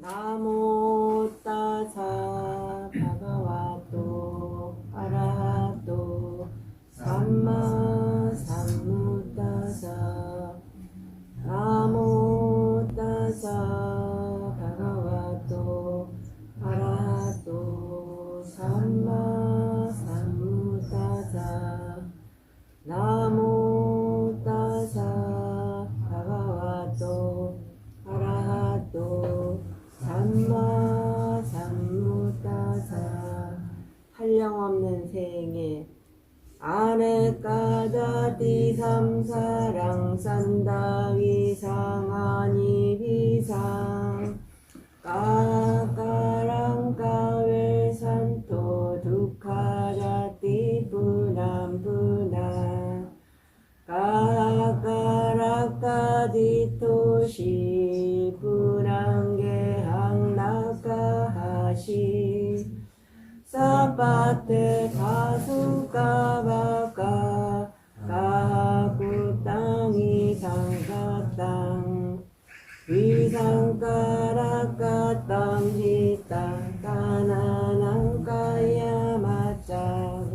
나모 따사 바가와토 아라하토 삼마 삼부타사 나모 따사 바가와토 아라하토 삼마 삼부타사 나모 따사 바가와토 아라하토 삼마 삼부타사 한량없는 생애 아네까다디 삼사랑 산다위 상하니 비상 까까랑 까웰산토 두카라띠 부남부나 까까라까디 토시 부랑게항 나카하시 사파테 가수가바까 가구땅이 상가땅 위상가라까땅 지땅 가나난가야 마짜가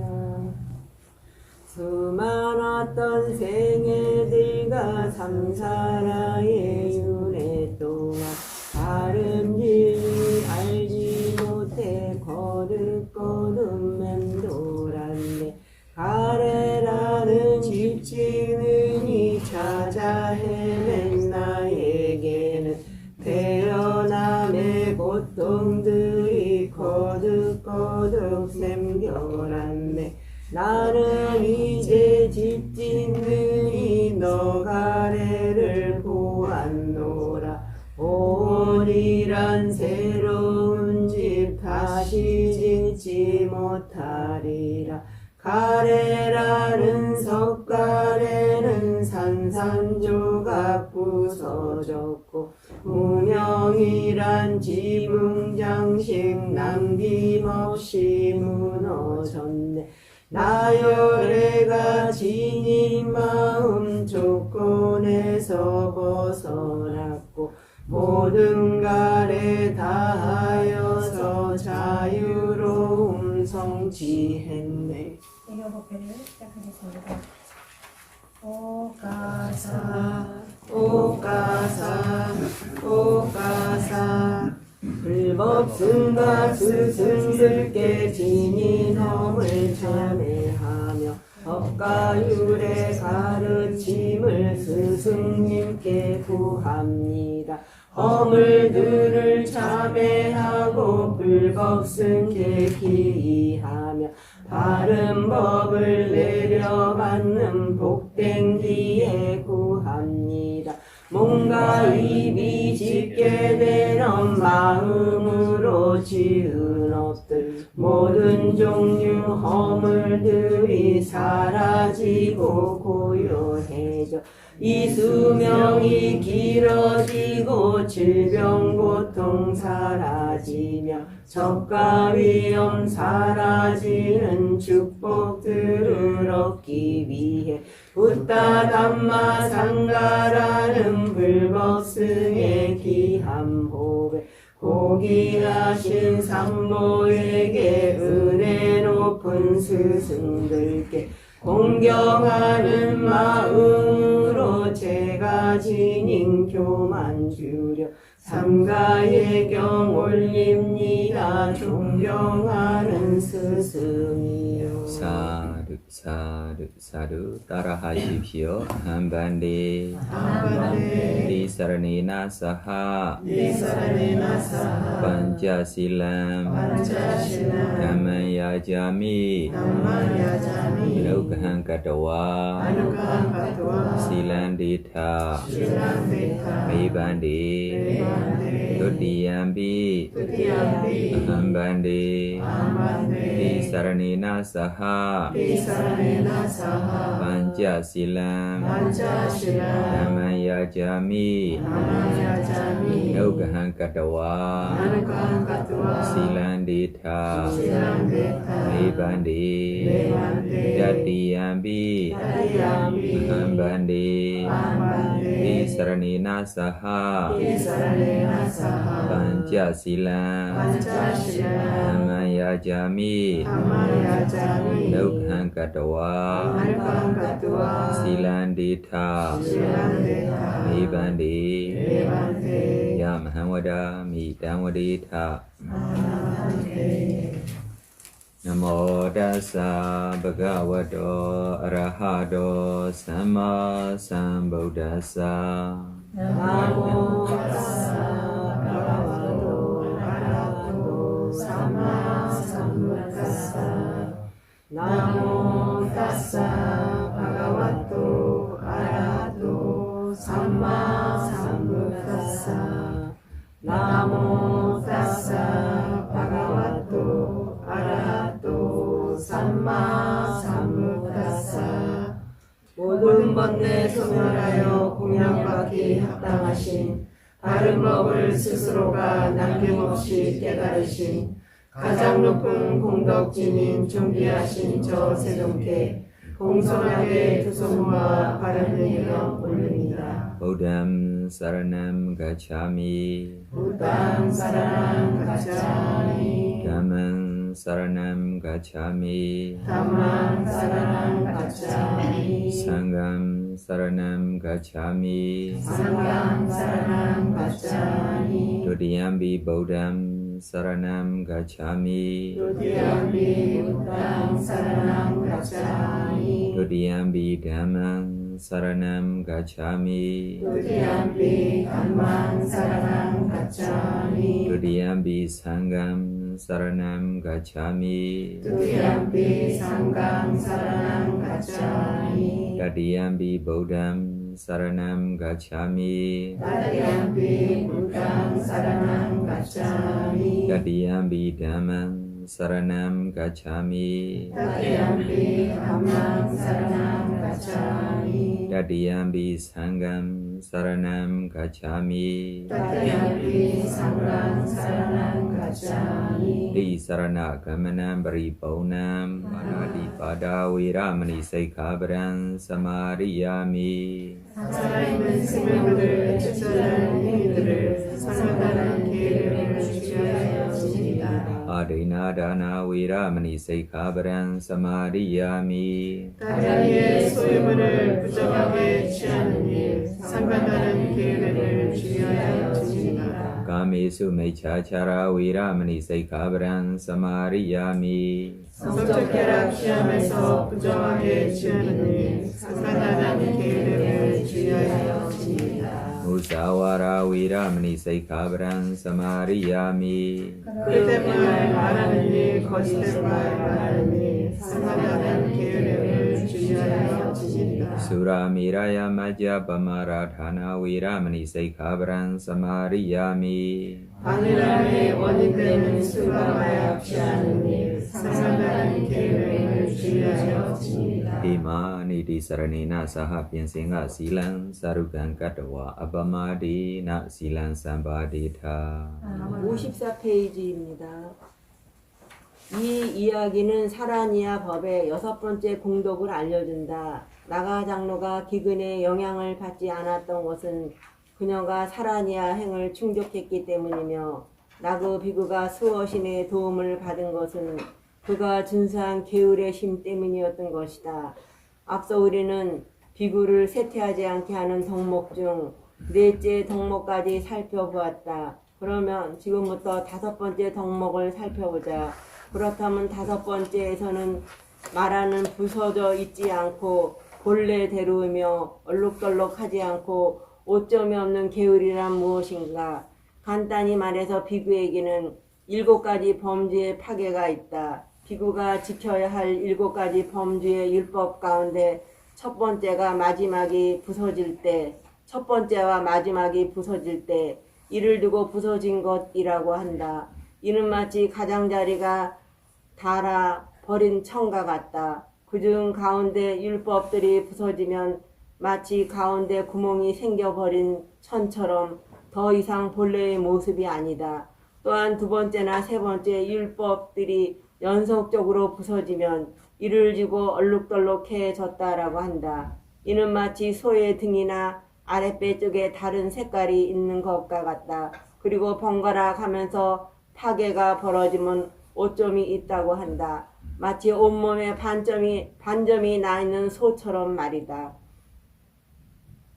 수많았던 생애들과 삼사라의 윤회 동안 다른 진리 알지 못해 거듭거듭 맴돌았네. 가래라는 집지는이 찾아 헤맨 나에게는 태어남의 고통들이 거듭거듭 남겨놨네. 나는 이제 집 짓느니 너 가래를 보았노라. 온이란 새로운 집 다시 짓지 못하리라. 가래라는 석가래는 산산조각 부서졌고 무명이란 지붕장식 남김없이 무너졌네. 나열애가 지닌 마음 조건에서 벗어났고 모든 가래 다하여서 자유로움 성취했네. 대여법회를 시작하겠습니다. 오가사 오가사 오가사 불법 승가 스승들께 진인험을 참회하며 법가율의 가르침을 스승님께 구합니다. 허물들을 참회하고 불법승께 기이하며 바른 법을 내려받는 복된 기회 구합니다. 몸과 입이 짙게 되는 마음으로 지은 업들 모든 종류 허물들이 사라지고 고요해져 이 수명이 길어지고 질병 고통 사라지며 적과 위험 사라지는 축복들을 얻기 위해 붓다 담마 상가라는 불법승의 귀한 법에 고귀하신 삼보에게 은혜 높은 스승들께 공경하는 마음으로 제가 지닌 교만 주려 삼가의 경 올립니다. 존경하는 스승이요. 사르 사르 사르 따라하십시오. 한반대 리사르네나 사하 판자실람 야마야자미 Anugahan katawa Silandita Mibandi Tudiyambi Ahambandi Disaranina saha Sarana Saha Panja Silam Panchashila Dhamaya Jami Namaya Jami Nugahan Katawa Manukang Katwa Silan Ditha Silang Deta Nibandi Devante Dadiyambi Dadiyambi Mahambandi Mahambandi Saranina Saha Sarana Saha Panja Silam Panchashila Dhamaya Jami Namaya Jami Nugahan Katawa Manukang Katwa Silan Ditha Silang Deta Nibandi Devante Yamahawada Midamwaditha Namo Dasa Bhagavato Arahato Sama Sambuddhasa Namo Tassa Bhagavato Arahato Sama Sambuddhassa Namo Tassa Bhagavato Arahato Sama Sambuddhassa Namo Tassa Bhagavato Arahato Sam마 Sambuddhassa 모든 번뇌 소멸하여 공양받기 합당하신 바른 법을 스스로가 남김없이 깨달으신 가장 높은 공덕진인 존귀하신 저 세종께 공손하게 두 손과 바른 의견 올립니다. Buddham Saranam Gacchami 부당 사랑 가짜니 Dhammam Saranam Gacchami 담만 사랑 가짜니 Sangham Saranam Gacchami 상강 사랑 가짜니 Dudiyambi Buddham Saranam Gacchami 두디암비 부당 사랑 가짜니 Dudiyambi Dhammam Saranam Gacchami 두디암비 담만 사랑 가짜니 Dudiyambi Sangham Saranam Gacchami 두디암비 상강 사랑 가짜니 Dadiyambi Buddham Saranam Gacchami 나디암비 부당 사랑 가짜니 Dadiyambi Dhammam Saranam Gacchami 나디암비 담만 사랑 가짜니 Dadiyambi Sangham Saranam Gacchami 나디암비 상강 사랑 가짜니 Di Sarana Gamanam Paripunam Manadi Pada Viramani Saikhabaran Samariyami 살아있는 생명들을 적절한 행위들을 상관하는 기회를 주시하여 주시리다. Adina Dana Viramani Saikhabaran Samariyami 다자리의 소유물을 부정하게 취하는 일, 상관하는 기회를 주시하여 주시리다. Kamesu Mechachara Viramani Saikhabaran Samariyami 성적 쾌락 취함에서 부정하게 취하는 일, 상관하는 기회를 주시하여 주시리다. Musawara Viramani Saikhabaran Samariyami 그때문에 말하는 일, 거짓된 말 말하는 일, 상관하는 기회를 주시하여 주시리다. Suramiraya Majja Pamaradhana Viramani Saikhabaran Samariyami 바늘함의 원인되는 술과 마약 취하는 일, 상관하는 기회를 주시하여 주시리다. Imani di Saranina Saha Piensinga Silang Sarugan Katawa Abamadi Na Silang Sambadita 54페이지입니다. 이 이야기는 사라니아 법의 6번째 공덕을 알려준다. 나가 장로가 기근의 영향을 받지 않았던 것은 그녀가 사라니아 행을 충족했기 때문이며 나그 비구가 수어신의 도움을 받은 것은 그가 준수한 게을의 힘 때문이었던 것이다. 앞서 우리는 비구를 쇠퇴하지 않게 하는 덕목 중 넷째 덕목까지 살펴보았다. 그러면 지금부터 5번째 덕목을 살펴보자. 그렇다면 5번째에서는 말하는 부서져 있지 않고 본래대로이며 얼룩덜룩하지 않고 오점이 없는 게으리란 무엇인가? 간단히 말해서 비구에게는 7가지 범죄의 파괴가 있다. 비구가 지켜야 할 7가지 범죄의 율법 가운데 첫 번째가 마지막이 부서질 때, 첫 번째와 마지막이 부서질 때 이를 두고 부서진 것이라고 한다. 이는 마치 가장자리가 닳아 버린 청과 같다. 그중 가운데 율법들이 부서지면 마치 가운데 구멍이 생겨버린 천처럼 더 이상 본래의 모습이 아니다. 또한 두 번째나 세 번째 율법들이 연속적으로 부서지면 이를 지고 얼룩덜룩해졌다라고 한다. 이는 마치 소의 등이나 아랫배 쪽에 다른 색깔이 있는 것과 같다. 그리고 번갈아 가면서 파괴가 벌어지면 오점이 있다고 한다. 마치 온몸에 반점이 나 있는 소처럼 말이다.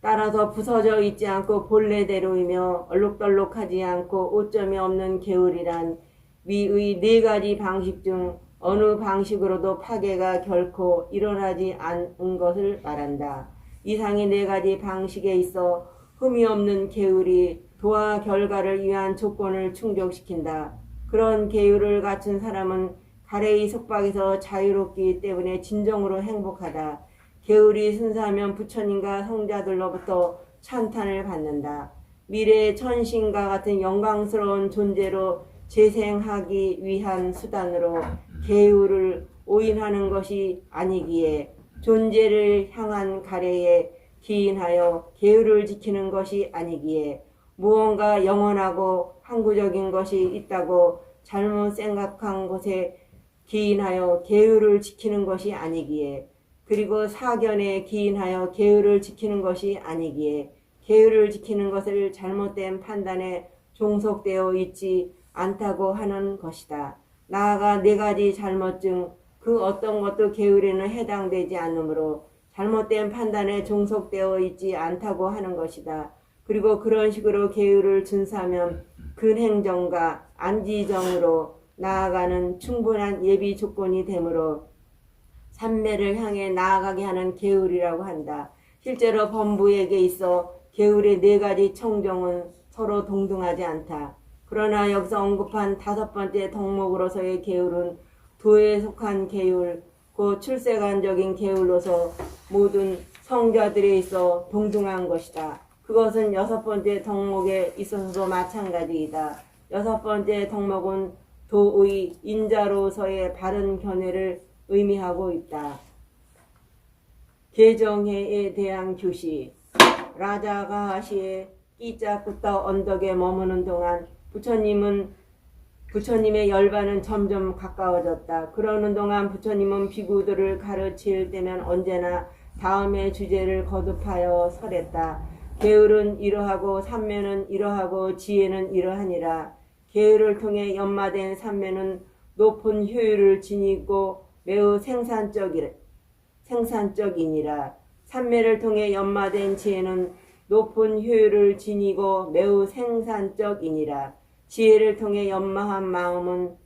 따라서 부서져 있지 않고 본래대로이며 얼룩덜룩하지 않고 오점이 없는 계율이란 위의 네 가지 방식 중 어느 방식으로도 파괴가 결코 일어나지 않은 것을 말한다. 이상의 네 가지 방식에 있어 흠이 없는 계율이 도와 결과를 위한 조건을 충족시킨다. 그런 계율을 갖춘 사람은 가래의 속박에서 자유롭기 때문에 진정으로 행복하다. 계율이 순수하면 부처님과 성자들로부터 찬탄을 받는다. 미래의 천신과 같은 영광스러운 존재로 재생하기 위한 수단으로 계율을 오인하는 것이 아니기에 존재를 향한 가래에 기인하여 계율을 지키는 것이 아니기에 무언가 영원하고 항구적인 것이 있다고 잘못 생각한 것에 기인하여 계율을 지키는 것이 아니기에 그리고 사견에 기인하여 계율을 지키는 것이 아니기에 계율을 지키는 것을 잘못된 판단에 종속되어 있지 않다고 하는 것이다. 나아가 네 가지 잘못 중 그 어떤 것도 계율에는 해당되지 않으므로 잘못된 판단에 종속되어 있지 않다고 하는 것이다. 그리고 그런 식으로 계율을 준수하면 근행정과 안지정으로 나아가는 충분한 예비 조건이 되므로 삼매를 향해 나아가게 하는 계율이라고 한다. 실제로 범부에게 있어 계율의 네 가지 청정은 서로 동등하지 않다. 그러나 여기서 언급한 다섯 번째 덕목으로서의 계율은 도에 속한 계율, 곧 출세관적인 계율로서 모든 성자들에 있어 동등한 것이다. 그것은 여섯 번째 덕목에 있어서도 마찬가지이다. 여섯 번째 덕목은 도의 인자로서의 바른 견해를 의미하고 있다. 개정회에 대한 교시. 라자가하시에 끼짜꾸따 언덕에 머무는 동안 부처님의 열반은 점점 가까워졌다. 그러는 동안 부처님은 비구들을 가르칠 때면 언제나 다음의 주제를 거듭하여 설했다. 계율은 이러하고 삼매는 이러하고 지혜는 이러하니라. 계율을 통해 연마된 삼매는 높은 효율을 지니고 매우 생산적이니라. 삼매를 통해 연마된 지혜는 높은 효율을 지니고 매우 생산적이니라. 지혜를 통해 연마한 마음은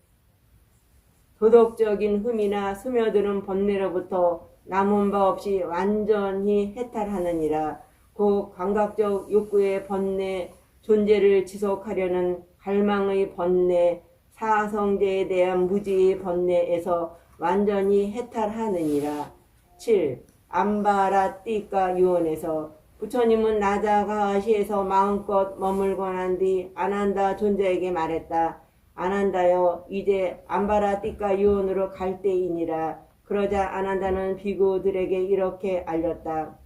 도덕적인 흠이나 스며드는 번뇌로부터 남은 바 없이 완전히 해탈하느니라. 그 감각적 욕구의 번뇌, 존재를 지속하려는 갈망의 번뇌, 사성제에 대한 무지의 번뇌에서 완전히 해탈하느니라. 7. 암바라띠까 유언에서 부처님은 나자가시에서 마음껏 머물고 난 뒤 아난다 존자에게 말했다. 아난다여 이제 암바라띠까 유언으로 갈 때이니라. 그러자 아난다는 비구들에게 이렇게 알렸다.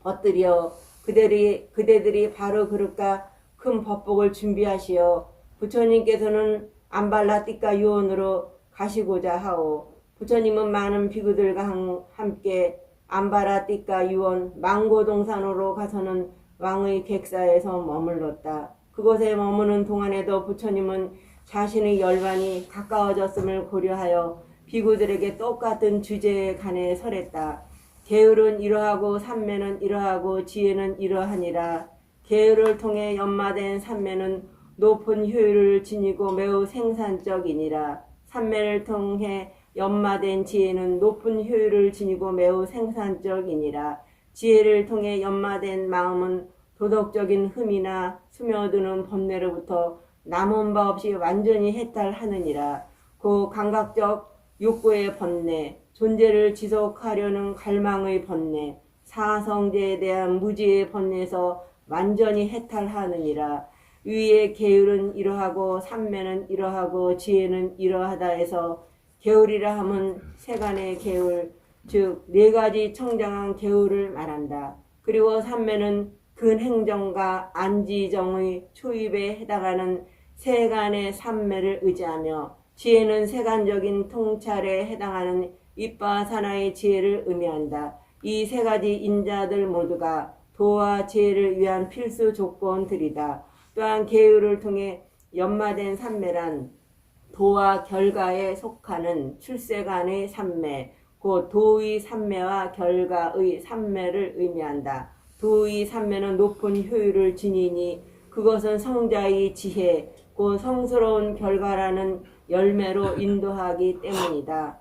엎드려 그대들이 바로 그릇과 큰 법복을 준비하시어 부처님께서는 암발라띠까 유언으로 가시고자 하오. 부처님은 많은 비구들과 함께 암바라띠까 유언 망고동산으로 가서는 왕의 객사에서 머물렀다. 그곳에 머무는 동안에도 부처님은 자신의 열반이 가까워졌음을 고려하여 비구들에게 똑같은 주제에 관해 설했다. 계율은 이러하고 삼매는 이러하고 지혜는 이러하니라. 계율을 통해 연마된 삼매는 높은 효율을 지니고 매우 생산적이니라. 삼매를 통해 연마된 지혜는 높은 효율을 지니고 매우 생산적이니라. 지혜를 통해 연마된 마음은 도덕적인 흠이나 스며드는 번뇌로부터 남은 바 없이 완전히 해탈하느니라. 그 감각적 욕구의 번뇌, 존재를 지속하려는 갈망의 번뇌, 사성제에 대한 무지의 번뇌에서 완전히 해탈하느니라. 위의 계율은 이러하고 삼매는 이러하고 지혜는 이러하다 해서 계율이라 함은 세간의 계율, 즉 네 가지 청정한 계율을 말한다. 그리고 삼매는 근행정과 안지정의 초입에 해당하는 세간의 삼매를 의지하며 지혜는 세간적인 통찰에 해당하는 입과 산하의 지혜를 의미한다. 이 세 가지 인자들 모두가 도와 지혜를 위한 필수 조건들이다. 또한 계율을 통해 연마된 삼매란 도와 결과에 속하는 출세간의 삼매, 곧 도의 삼매와 결과의 삼매를 의미한다. 도의 삼매는 높은 효율을 지니니 그것은 성자의 지혜, 곧 성스러운 결과라는 열매로 인도하기 때문이다.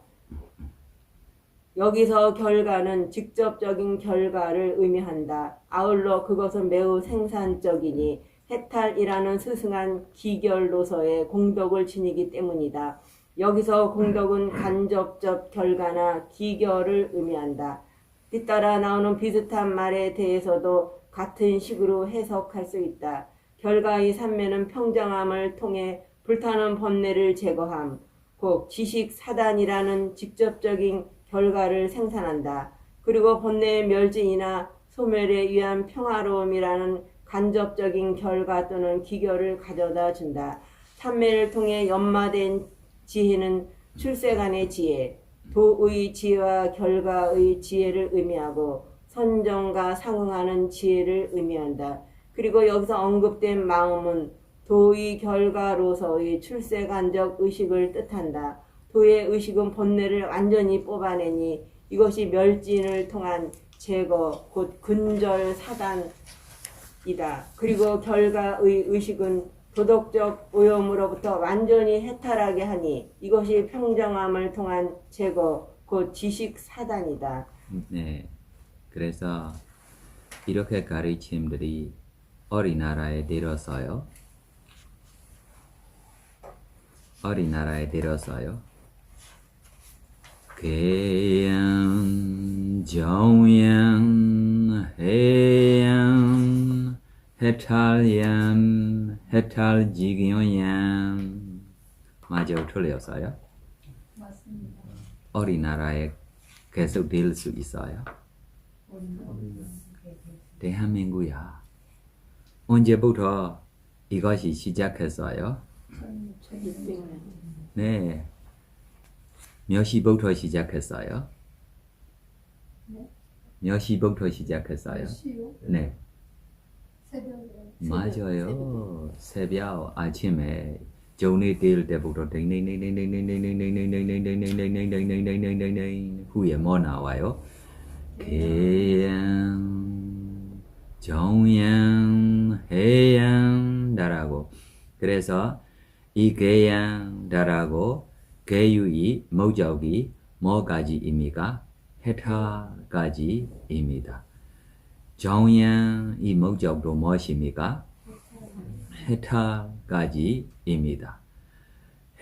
여기서 결과는 직접적인 결과를 의미한다. 아울러 그것은 매우 생산적이니 해탈이라는 스승한 기결로서의 공덕을 지니기 때문이다. 여기서 공덕은 간접적 결과나 기결을 의미한다. 뒤따라 나오는 비슷한 말에 대해서도 같은 식으로 해석할 수 있다. 결과의 삼매는 평정함을 통해 불타는 번뇌를 제거함, 곧 지식 사단이라는 직접적인 결과를 생산한다. 그리고 번뇌의 멸진이나 소멸에 의한 평화로움이라는 간접적인 결과 또는 기결을 가져다 준다. 삼매를 통해 연마된 지혜는 출세간의 지혜, 도의 지혜와 결과의 지혜를 의미하고 선정과 상응하는 지혜를 의미한다. 그리고 여기서 언급된 마음은 도의 결과로서의 출세간적 의식을 뜻한다. 도의 의식은 본뇌를 완전히 뽑아내니 이것이 멸진을 통한 제거, 곧 근절 사단이다. 그리고 결과의 의식은 도덕적 오염으로부터 완전히 해탈하게 하니 이것이 평정함을 통한 제거, 곧 지식 사단이다. 네, 그래서 이렇게 가르침들이 어린나라에 내렸어요. 어린나라에 내렸어요. 계양, 정양, 해양, 해탈양, 해탈지경양. 맞아요, 틀렸어요? 맞습니다. 어린나라에 계속 될 수 있어요. 대한민국이야. 언제부터 이것이 시작했어요? 네. 몇 시부터 시작했어요? 몇 시부터 시작했어요? 네. 맞아요. 새벽 아침에 정리 될 때부터 후에 뭐 나와요? 계양, 정양, 해양다라고. 그래서 이 계양다라고 계유의 목적이 뭐까지입니까? 해탈까지입니다. 정양의 목적도 무엇입니까? 해탈까지입니다.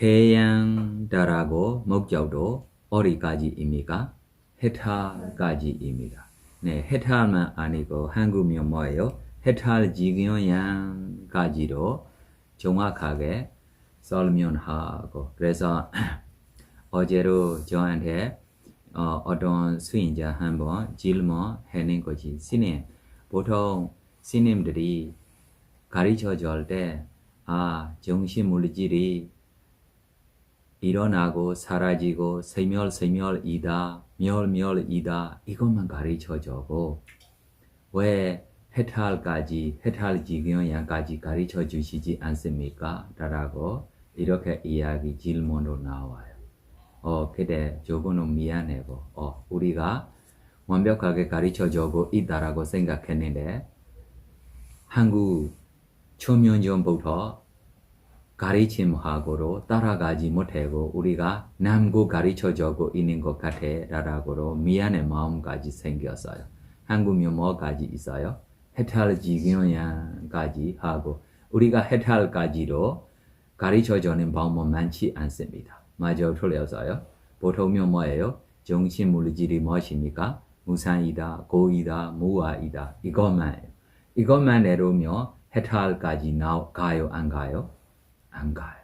해양다라고 목적도 어디까지입니까? 해탈까지입니다. 네, 해탈만 아니고 한국명 뭐예요? 해탈지경양까지도 정확하게 설명하고. 그래서 어제로 저한테 어떤 수인자 한번 질문하는 거지. 스님, 보통 스님들이 가르쳐 줄 때 정신 물질이 일어나고 사라지고 세멸이다, 멸이다 이것만 가르쳐 주고 왜 해탈지경양까지 가르쳐 주시지 않습니까? 라고 이렇게 이야기 질문으로 나와요. 그때 저거는 미안해고 우리가 완벽하게 가르쳐 주고 있다라고 생각했는데 한국 초면전부터 가르침하고로 따라가지 못하고 우리가 남고 가르쳐 주고 있는 것 같아 라고 미안한 마음까지 생겼어요. 한국면 뭐까지 있어요? 해탈지경양까지 하고 우리가 해탈까지로 가르쳐 주는 방법 많지 않습니다. 맞아요, 틀렸어요? 보통면 뭐예요? 정신 물질이 무엇입니까? 무상이다, 고이다, 무아이다 이것만 내려오면 해탈까지 가요, 안 가요? 안 가요.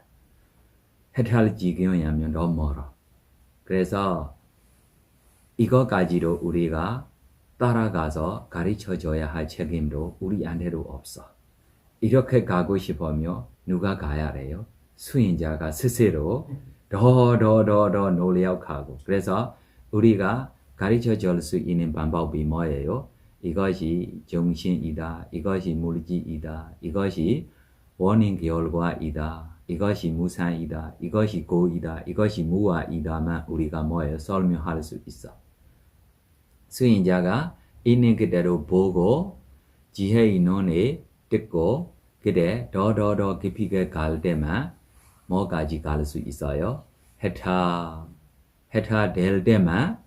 해탈지경양면 너무 멀어. 그래서 이거까지도 우리가 따라가서 가르쳐줘야 할 책임도 우리한테도 없어. 이렇게 가고 싶으면 누가 가야 돼요? 수인자가 스스로 더 노력하고. 그래서 우리가 가르쳐줄 수 있는 방법이 뭐예요? 이것이 정신이다. 이것이 물질이다. 이것이 원인 결과이다. 이것이 무상이다. 이것이 고이다. 이것이 무아이다만 우리가 뭐예요? 설명할 수 있어. 수인자가 있는 그대로 보고 지혜의 눈에 듣고 그대 더 깊이 갈 때만 뭐까지 갈 수 있어요? 해탈 될 때만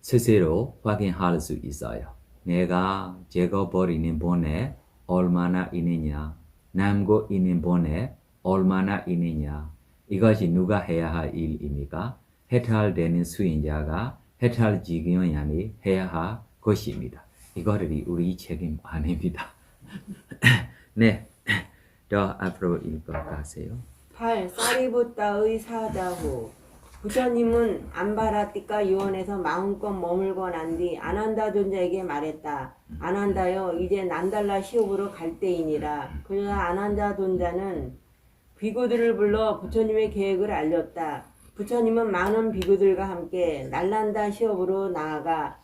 스스로 확인할 수 있어요. 내가 제거버리는 번에 얼마나 있느냐, 남고 있는 번에 얼마나 있느냐, 이것이 누가 해야 할 일입니까? 해탈되는 수인자가 해탈 지경양이 해야 할 것입니다. 이거를 우리 책임 아닙니다. 네, 더 앞으로 읽어가세요. 8. 사리부타의 사자후. 부처님은 안바라띠카 유원에서 마음껏 머물고 난 뒤 아난다 존자에게 말했다. 아난다여, 이제 난달라 시옵으로 갈 때이니라. 그러자 아난다 존자는 비구들을 불러 부처님의 계획을 알렸다. 부처님은 많은 비구들과 함께 날란다 시옵으로 나아가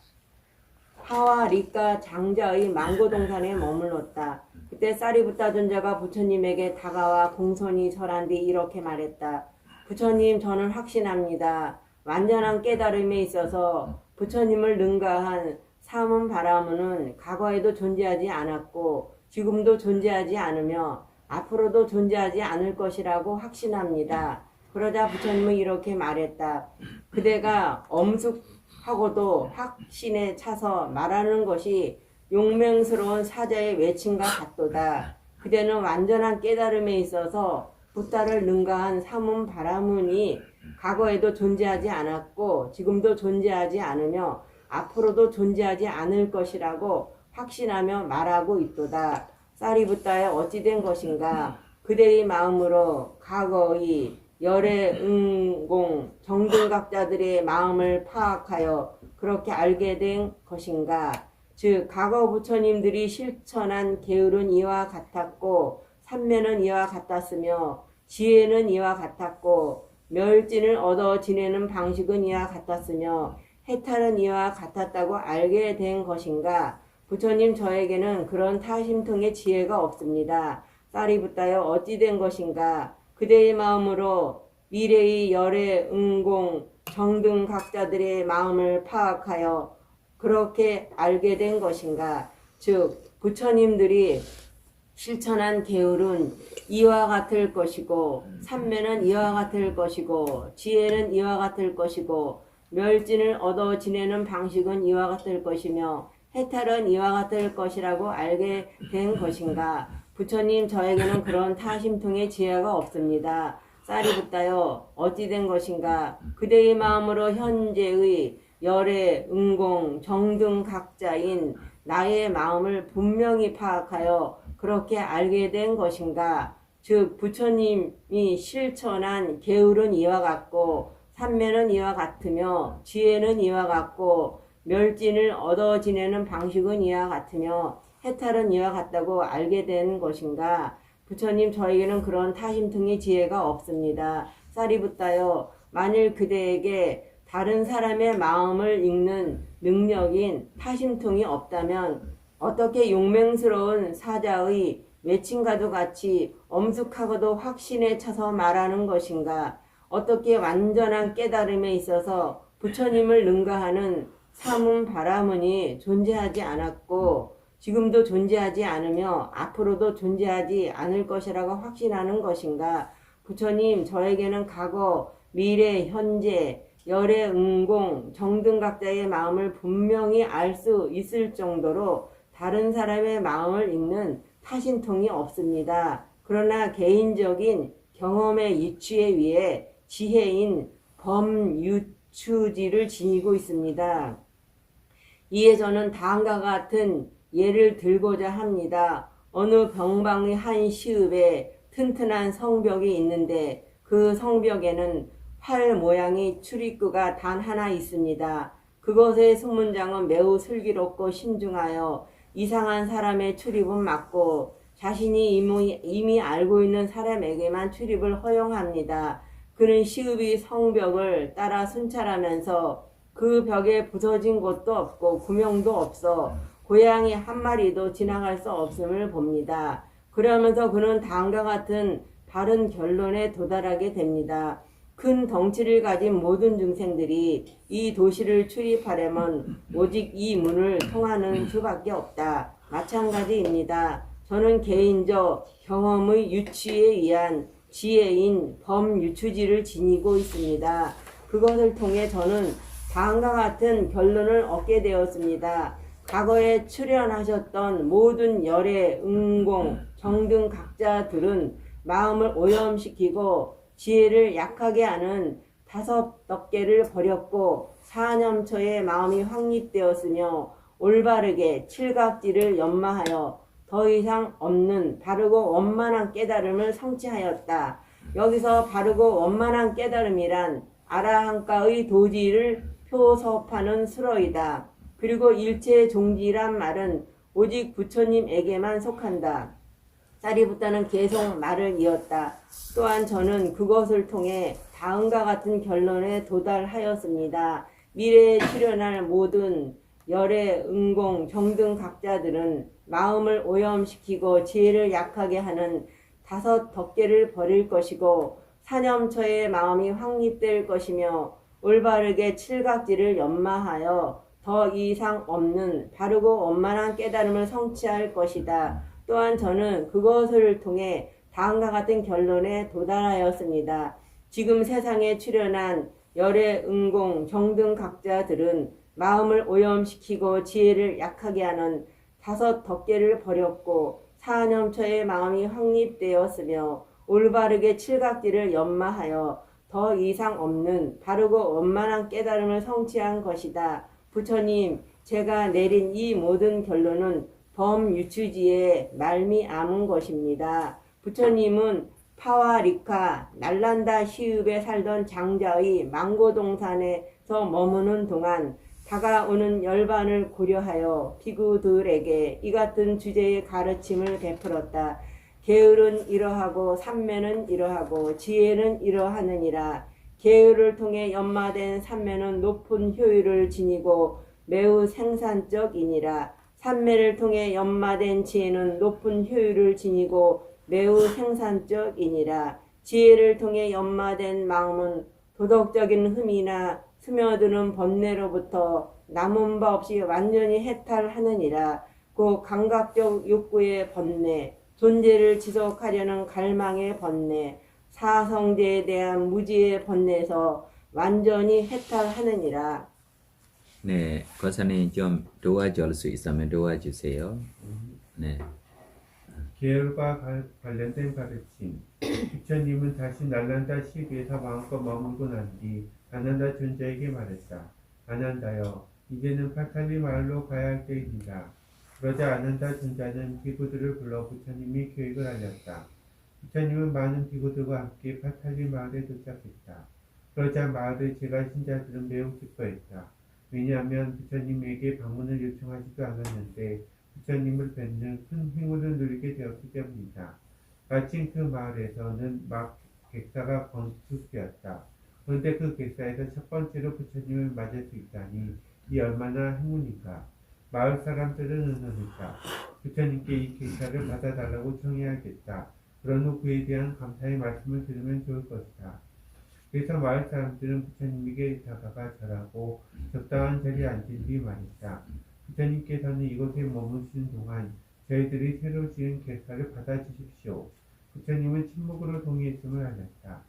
하와 리카 장자의 망고동산에 머물렀다. 그때 사리부타 존자가 부처님에게 다가와 공손히 절한 뒤 이렇게 말했다. 부처님, 저는 확신합니다. 완전한 깨달음에 있어서 부처님을 능가한 사문 바라문은 과거에도 존재하지 않았고 지금도 존재하지 않으며 앞으로도 존재하지 않을 것이라고 확신합니다. 그러자 부처님은 이렇게 말했다. 그대가 엄숙하고도 확신에 차서 말하는 것이 용맹스러운 사자의 외침과 같도다. 그대는 완전한 깨달음에 있어서 부타를 능가한 사문 바라문이 과거에도 존재하지 않았고 지금도 존재하지 않으며 앞으로도 존재하지 않을 것이라고 확신하며 말하고 있도다. 사리부타에 어찌 된 것인가? 그대의 마음으로 과거의 열애 응공 정등각자들의 마음을 파악하여 그렇게 알게 된 것인가? 즉 과거 부처님들이 실천한 계율은 이와 같았고 삼매는 이와 같았으며 지혜는 이와 같았고 멸진을 얻어 지내는 방식은 이와 같았으며 해탈은 이와 같았다고 알게 된 것인가? 부처님, 저에게는 그런 타심통의 지혜가 없습니다. 사리부타여, 어찌 된 것인가? 그대의 마음으로 미래의 열애 응공 정등 각자들의 마음을 파악하여 그렇게 알게 된 것인가? 즉 부처님들이 실천한 계율은 이와 같을 것이고 삼매는 이와 같을 것이고 지혜는 이와 같을 것이고 멸진을 얻어 지내는 방식은 이와 같을 것이며 해탈은 이와 같을 것이라고 알게 된 것인가? 부처님, 저에게는 그런 타심통의 지혜가 없습니다. 사리부타여, 어찌 된 것인가? 그대의 마음으로 현재의 열애, 응공, 정등 각자인 나의 마음을 분명히 파악하여 그렇게 알게 된 것인가? 즉 부처님이 실천한 계율은 이와 같고 삼매는 이와 같으며 지혜는 이와 같고 멸진을 얻어 지내는 방식은 이와 같으며 해탈은 이와 같다고 알게 된 것인가? 부처님, 저에게는 그런 타심통의 지혜가 없습니다. 사리부타여, 만일 그대에게 다른 사람의 마음을 읽는 능력인 타심통이 없다면 어떻게 용맹스러운 사자의 외침과도 같이 엄숙하고도 확신에 차서 말하는 것인가? 어떻게 완전한 깨달음에 있어서 부처님을 능가하는 사문 바라문이 존재하지 않았고 지금도 존재하지 않으며 앞으로도 존재하지 않을 것이라고 확신하는 것인가? 부처님, 저에게는 과거, 미래, 현재, 열애, 응공, 정등각자의 마음을 분명히 알 수 있을 정도로 다른 사람의 마음을 읽는 타심통이 없습니다. 그러나 개인적인 경험의 유추에 의해 지혜인 범유추지를 지니고 있습니다. 이에 저는 다음과 같은 예를 들고자 합니다. 어느 병방의 한 시읍에 튼튼한 성벽이 있는데 그 성벽에는 활 모양의 출입구가 단 하나 있습니다. 그것의 순문장은 매우 슬기롭고 신중하여 이상한 사람의 출입은 막고 자신이 이미 알고 있는 사람에게만 출입을 허용합니다. 그는 시읍이 성벽을 따라 순찰하면서 그 벽에 부서진 곳도 없고 구멍도 없어 고양이 한 마리도 지나갈 수 없음을 봅니다. 그러면서 그는 다음과 같은 바른 결론에 도달하게 됩니다. 큰 덩치를 가진 모든 중생들이 이 도시를 출입하려면 오직 이 문을 통하는 수밖에 없다. 마찬가지입니다. 저는 개인적 경험의 유추에 의한 지혜인 범유추지를 지니고 있습니다. 그것을 통해 저는 다음과 같은 결론을 얻게 되었습니다. 과거에 출연하셨던 모든 열애, 응공, 정등 각자들은 마음을 오염시키고 지혜를 약하게 하는 다섯 덕계를 버렸고 사념처의 마음이 확립되었으며 올바르게 칠각지를 연마하여 더 이상 없는 바르고 원만한 깨달음을 성취하였다. 여기서 바르고 원만한 깨달음이란 아라한가의 도지를 표섭하는 수로이다. 그리고 일체의 종지란 말은 오직 부처님에게만 속한다. 사리부타는 계속 말을 이었다. 또한 저는 그것을 통해 다음과 같은 결론에 도달하였습니다. 미래에 출현할 모든 열애, 응공, 정등 각자들은 마음을 오염시키고 지혜를 약하게 하는 다섯 덕계를 버릴 것이고 사념처의 마음이 확립될 것이며 올바르게 칠각지를 연마하여 더 이상 없는 바르고 원만한 깨달음을 성취할 것이다. 또한 저는 그것을 통해 다음과 같은 결론에 도달하였습니다. 지금 세상에 출현한 열애, 응공, 정등 각자들은 마음을 오염시키고 지혜를 약하게 하는 다섯 덕계를 버렸고 사념처의 마음이 확립되었으며 올바르게 칠각지를 연마하여 더 이상 없는 바르고 원만한 깨달음을 성취한 것이다. 부처님, 제가 내린 이 모든 결론은 범유추지에 말미암은 것입니다. 부처님은 파와리카, 날란다 시읍에 살던 장자의 망고동산에서 머무는 동안 다가오는 열반을 고려하여 비구들에게 이 같은 주제의 가르침을 베풀었다. 계율은 이러하고 삼매는 이러하고 지혜는 이러하느니라. 계율을 통해 연마된 삼매는 높은 효율을 지니고 매우 생산적이니라. 삼매를 통해 연마된 지혜는 높은 효율을 지니고 매우 생산적이니라. 지혜를 통해 연마된 마음은 도덕적인 흠이나 스며드는 번뇌로부터 남은 바 없이 완전히 해탈하느니라. 그 감각적 욕구의 번뇌, 존재를 지속하려는 갈망의 번뇌, 사성제에 대한 무지의 번뇌에서 완전히 해탈하느니라. 네, 권사님 좀 도와줄 수 있으면 도와주세요. 네. 계율과 관련된 가르침. 부처님은 다시 날란다 시비에서 마음껏 머물고 난 뒤 아난다 존자에게 말했다. 아난다여, 이제는 파탈리 마을로 가야 할 때입니다. 그러자 아난다 존자는 비구들을 불러 부처님이 계획을 알렸다. 부처님은 많은 비구들과 함께 파탈리 마을에 도착했다. 그러자 마을의 제가 신자들은 매우 기뻐했다. 왜냐하면 부처님에게 방문을 요청하지도 않았는데 부처님을 뵙는 큰 행운을 누리게 되었기 때문이다. 마침 그 마을에서는 막 객사가 건축되었다. 그런데 그 객사에서 첫 번째로 부처님을 맞을 수 있다니 이 얼마나 행운인가. 마을 사람들은 의논했다. 부처님께 이 객사를 받아달라고 청해야겠다. 그런 후 그에 대한 감사의 말씀을 들으면 좋을 것이다. 그래서 마을 사람들은 부처님에게 다가가 절하고 적당한 자리에 앉은 뒤 말했다. 부처님께서는 이곳에 머무시는 동안 저희들이 새로 지은 객사를 받아주십시오. 부처님은 침묵으로 동의했음을 알렸다.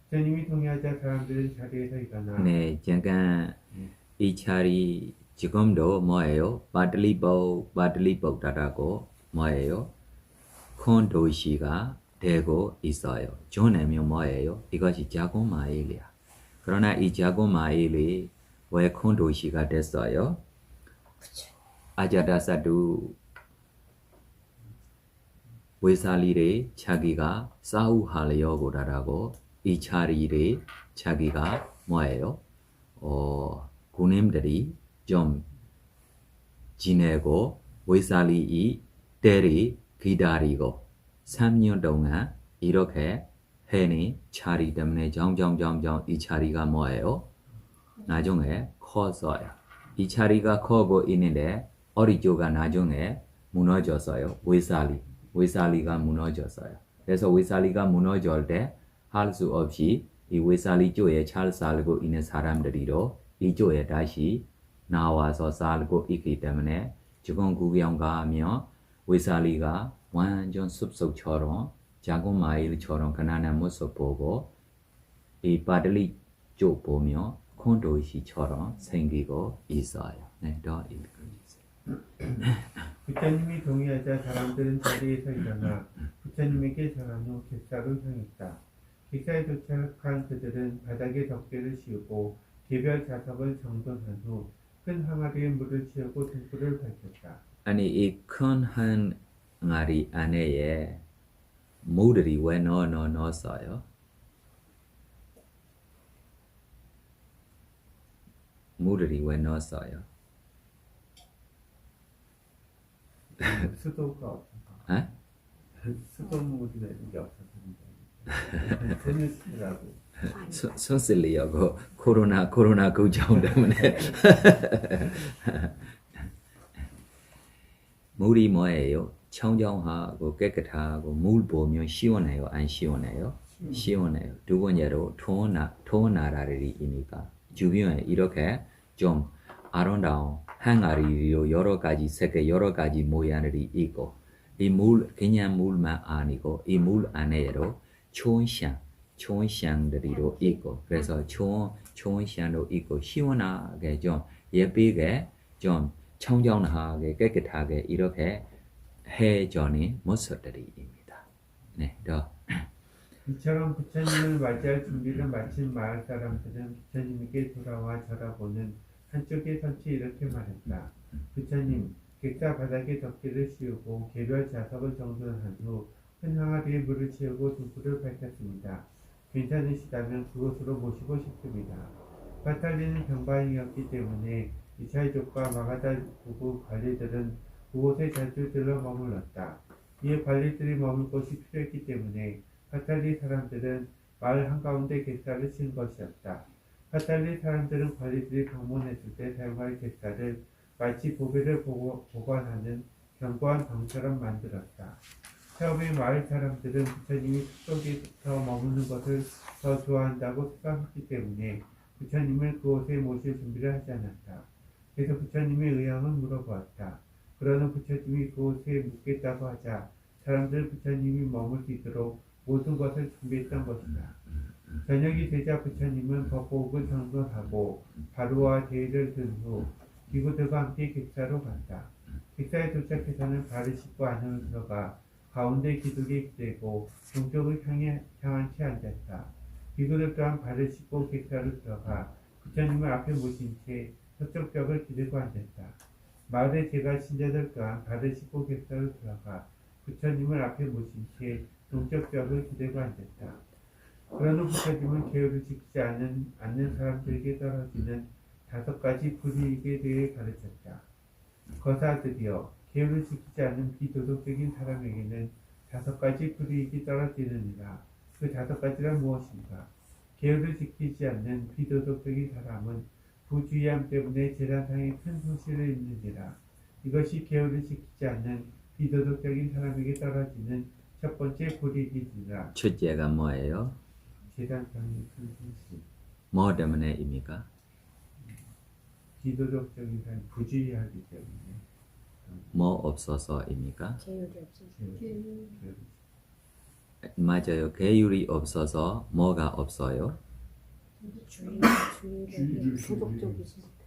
부처님이 동의하자 사람들은 자리에서 일어나 네, 잠깐 이 자리 지금도 뭐예요? 바들리복다라고 뭐예요? 큰 도시가 되고 있어요. 존에면 뭐예요? 이것이 작은 마을이야. 그러나 이 작은 마을이 왜 큰 도시가 됐어요? 아자다사두 외살이를 자기가 싸우하려고 하라고 이 자리를 자기가 뭐예요? 군인들이 좀 지내고 웨살리 이 때리 기다리고 3년 동안 이렇게 해니 자리 때문에 점점 이 자리가 뭐예요? 나중에 커서요. 이 자리가 커고 있는데 어리조가 나중에 무너졌어요. 웨살리가 무너졌어요. 그래서 웨살리가 무너질 때 할 수 없이 이 웨살리 쪽에 잘 살고 있는 사람들이로 이쪽에 다시 나와서 살고 있기 때문에 지금 구경 가면 웨살리가 완전 숲속처럼 작은 마을처럼 가난한 모습 보고 이 바들리 쪽 보면 큰 도시처럼 생기고 있어요. 네, 더 읽어주세요. 부처님이 동의하자 사람들은 자리에서 일어나 부처님에게 전한 후 객사로 향했다. 객사에 도착한 그들은 바닥에 덮개를 씌우고 개별 자석을 정돈한 후 큰 항아리에 물을 채우고 등불을 밝혔다. 아니 이 큰 항아리 안에 물들이 왜 넣었어요? 물들이 왜 넣었어요? 수도가 없어서. 에? 수돗물이나 이런 게 없어서. 세누스라고. 손 쓸려고 코로나 걱정 때문에 물이 뭐예요? 청정하고 깨끗하고 물 보면 시원해요? 안 시원해요? 시원해요. 두 번째로 더운 나라들이니까 주변에 이렇게 좀 아름다운 항아리로 여러 가지 색의 여러 가지 모양들이 있고 이 물 그냥 물만 아니고 이 물 안에도 좋은 향들이로 있고 그래서 좋은 향도 있고 시원하게 좀 예쁘게 좀 청정하게 깨끗하게 이렇게 해주는 모습들입니다. 네, 더. 이처럼 부처님을 맞이할 준비를 마친 마을 사람들은 부처님에게 돌아와 절하고는 한쪽에 선치 이렇게 말했다. 부처님, 객사 바닥에 덮개를 씌우고 개별 자석을 정돈한 후 큰 항아리에 물을 채우고 등불을 밝혔습니다. 괜찮으시다면 그곳으로 모시고 싶습니다. 파탈리는 병바이었기 때문에 이차이족과 마가다 부부 관리들은 그곳에 자주 들러 머물렀다. 이에 관리들이 머물 곳이 필요했기 때문에 파탈리 사람들은 마을 한가운데 객사를 친 것이었다. 파탈리 사람들은 관리들이 방문했을 때 사용할 객사를 마치 보배를 보관하는 견고한 방처럼 만들었다. 처음에 마을 사람들은 부처님이 숲속에서 머무는 것을 더 좋아한다고 생각했기 때문에 부처님을 그곳에 모실 준비를 하지 않았다. 그래서 부처님의 의향을 물어보았다. 그러나 부처님이 그곳에 묵겠다고 하자 사람들은 부처님이 머물 수 있도록 모든 것을 준비했던 것이다. 저녁이 되자 부처님은 법복을 정돈하고 바루와 대를 든 후 기구들과 함께 객사로 갔다. 객사에 도착해서는 발을 씻고 안으로 들어가 가운데 기둥에 기대고 동쪽을 향한 채 앉았다. 기구들 또한 발을 씻고 객사로 들어가 부처님을 앞에 모신 채 서쪽 벽을 기대고 앉았다. 마을의 제가 신자들 또한 발을 씻고 객사로 들어가 부처님을 앞에 모신 채 동쪽 벽을 기대고 앉았다. 그러나 부처님은 계율을 지키지 않는 사람들에게 떨어지는 5가지 불이익에 대해 가르쳤다. 거사들이여, 계율을 지키지 않는 비도덕적인 사람에게는 5가지 불이익이 떨어지느니라. 그 5가지란 무엇인가? 계율을 지키지 않는 비도덕적인 사람은 부주의함 때문에 재난상에 큰 손실을 입느니라. 이것이 계율을 지키지 않는 비도덕적인 사람에게 떨어지는 첫 번째 불이익이니라. 첫째가 뭐예요? 재난상에 큰 손실. 뭐 때문에입니까? 비도덕적인 사람이 부주의하기 때문에. 뭐 없어서입니까? 계율이 없어서. 맞아요. 계율이 없어서 뭐가 없어요? 주의를 소극적이지 못해.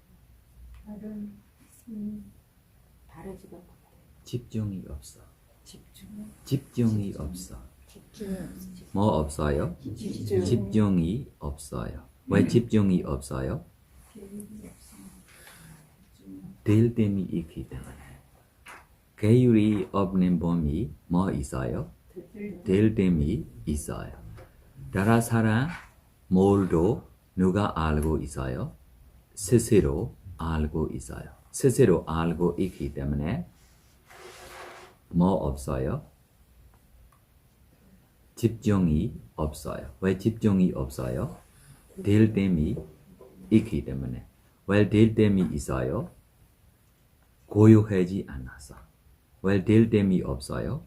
다른 바르지가 못해. 집중이 없어. 집중이 집중이 없어. 없어. 뭐 없어요? 집중. 집중이 없어요. 왜 집중이 없어요? 될 됨이 있기 때문에. 계율이 없는 범위 뭐 있어요? 될 됨이 있어요. 따라 사람 뭘도 누가 알고 있어요? 스스로 알고 있어요. 스스로 알고 있기 때문에 뭐 없어요? 집중이 없어요. 왜 집중이 없어요? 될 땜이 있기 때문에. 왜 될 땜이 있어요? 고요하지 않아서. 왜 될 땜이 없어요?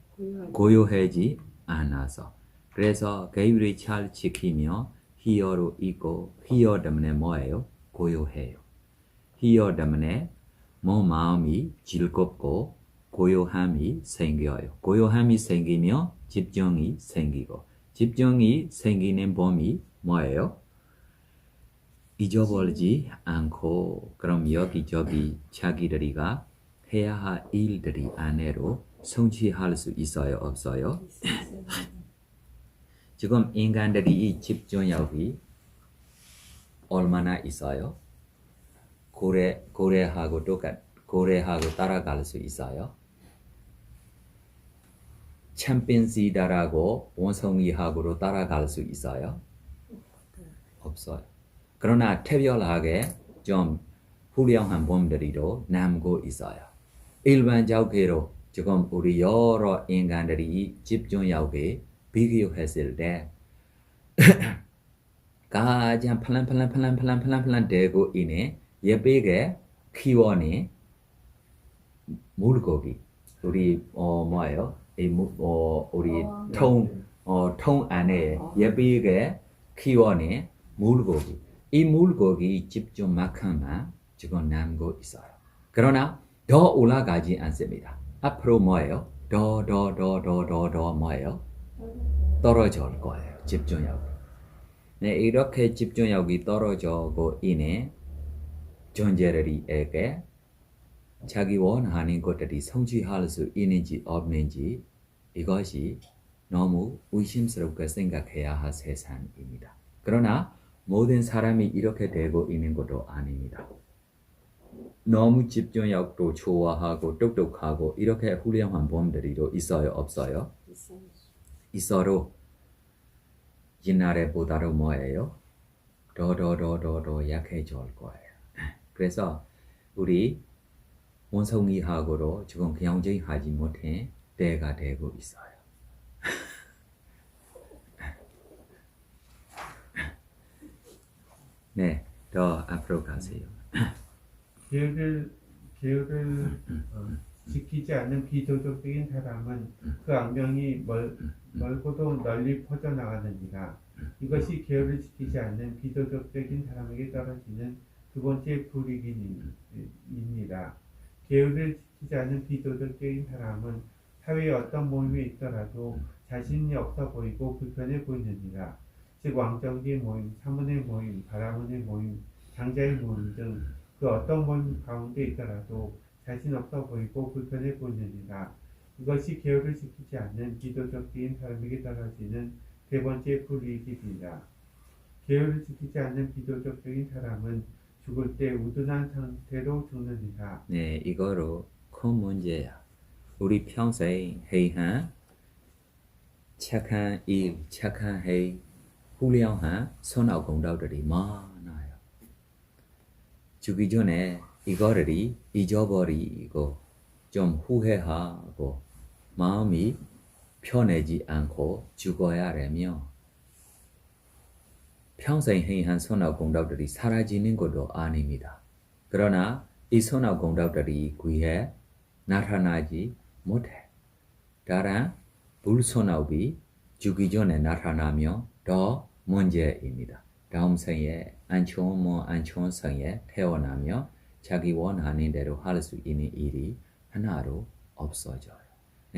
고요하지 않아서. 그래서 계율이 잘 지키며 희열로 있고 희열 때문에 뭐예요? 고요해요. 희열 때문에 마음이 즐겁고 고요함이 생겨요. 고요함이 생기며 집중이 생기고 집중이 생기는 범위 뭐예요? 잊어버리지 않고 그럼 여기저기 자기들이가 해야 할 일들이 안으로 성취할 수 있어요? 없어요? 지금 인간들이 이 집중력이 얼마나 있어요? 고래하고 따라갈 수 있어요? 챔피언시다라고 원숭이하고로 따라갈 수 있어요? 없어요. 그러나 특별하게 좀 훌륭한 범들이도 남고 있어요. 일반적으로 지금 우리 여러 인간들이 집중력에 비교했을 때 가장 팔랑팔랑 되고 있는 예쁘게 키워낸 물고기 우리 뭐예요? 우리 통 안에 예쁘게 키워낸 물고기 이 물고기 집중만큼만 지금 남고 있어요. 그러나 더 올라가지 않습니다. 앞으로 뭐예요? 더 뭐예요? 떨어질 거예요. 집중력. 네, 이렇게 집중력이 떨어지고 있는 존재들에게 자기 원하는 것들이 성취할 수 있는지 없는지 이것이 너무 의심스럽게 생각해야 할 세상입니다. 그러나 모든 사람이 이렇게 되고 있는 것도 아닙니다. 너무 집중력도 좋아하고 똑똑하고 이렇게 훌륭한 분들이도 있어요? 없어요? 있어도 옛날에보다도 뭐예요? 더 약해질 거예요. 그래서 우리 원성이하고도 지금 경쟁하지 못해 때가 되고 있어요. 네, 더 앞으로 가세요. 계율을 지키지 않는 비도덕적인 사람은 그 악명이 멀고도 널리 퍼져나가느니라. 이것이 계율을 지키지 않는 비도덕적인 사람에게 떨어지는 두 번째 불이익입니다. 계율을 지키지 않는 비도덕적인 사람은 사회의 어떤 모임에 있더라도 자신이 없어 보이고 불편해 보이느니라. 즉 왕정기의 모임, 사문의 모임, 바라문의 모임, 장자의 모임 등 그 어떤 모임 가운데 있더라도 자신 없어 보이고 불편해 보이느니라. 이것이 계율을 지키지 않는 비도덕적인 사람에게 떨어지는 세 번째 불이익입니다. 계율을 지키지 않는 비도덕적인 사람은 죽을 때 우둔한 상태로 죽느니라. 네, 이거로 큰 문제야. 우리 평생 해한 착한 일, 착한 해, 훌륭한 선악 공덕들이 많아요. 죽기 전에 이거를 잊어버리고 좀 후회하고 마음이 편하지 않고 죽어야 하며 평생 행한 선악 공덕들이 사라지는 것도 아닙니다. 그러나 이 선악 공덕들이 귀에 나타나지 못해. 다른 불선악이 죽기 전에 나타나며 더 문제입니다. 다음 생에 안 좋은 생에 태어나며 자기 원하는 대로 할 수 있는 일이 하나로 없어져요.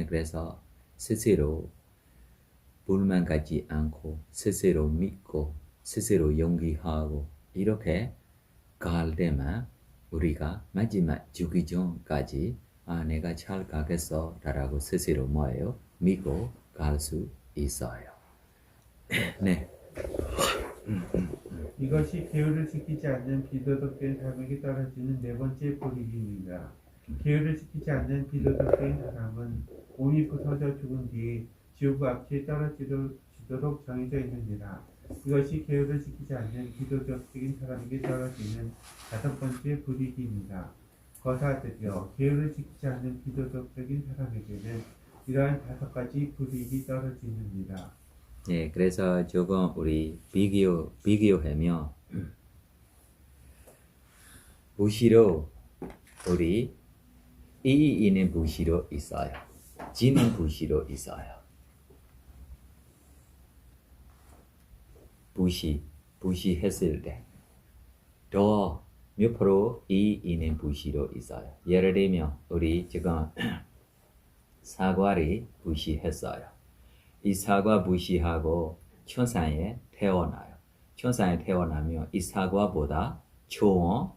그래서 스스로 불만 갖지 않고 스스로 믿고 스스로 용기하고 이렇게 갈 때만 우리가 마지막 죽기 전까지 내가 잘 가겠어 라고 스스로 뭐예요? 믿고 갈 수 있어요. 네. 이것이 계율을 지키지 않는 비도덕된 사람에게 떨어지는 네 번째 불이익입니다. 계율을 지키지 않는 비도덕된 사람은 몸이 부서져 죽은 뒤 지옥 앞에 떨어지도록 정해져 있느니라. 이것이 계율을 지키지 않는 기도적인 사람에게 떨어지는 다섯 번째 불이익입니다. 거사들이여, 계율을 지키지 않는 기도적인 사람에게는 이러한 다섯 가지 불이익이 떨어집니다. 네, 그래서 조금 우리 비교하며 부시로 우리 이익 있는 부시로 있어요. 지는 부시로 있어요. 부시 했을 때 더 몇 프로 이익 있는 부시로 있어요. 예를 들면 우리 지금 사과를 부시했어요. 이 사과 부시하고 천상에 태어나요. 천상에 태어나면 이 사과보다 좋은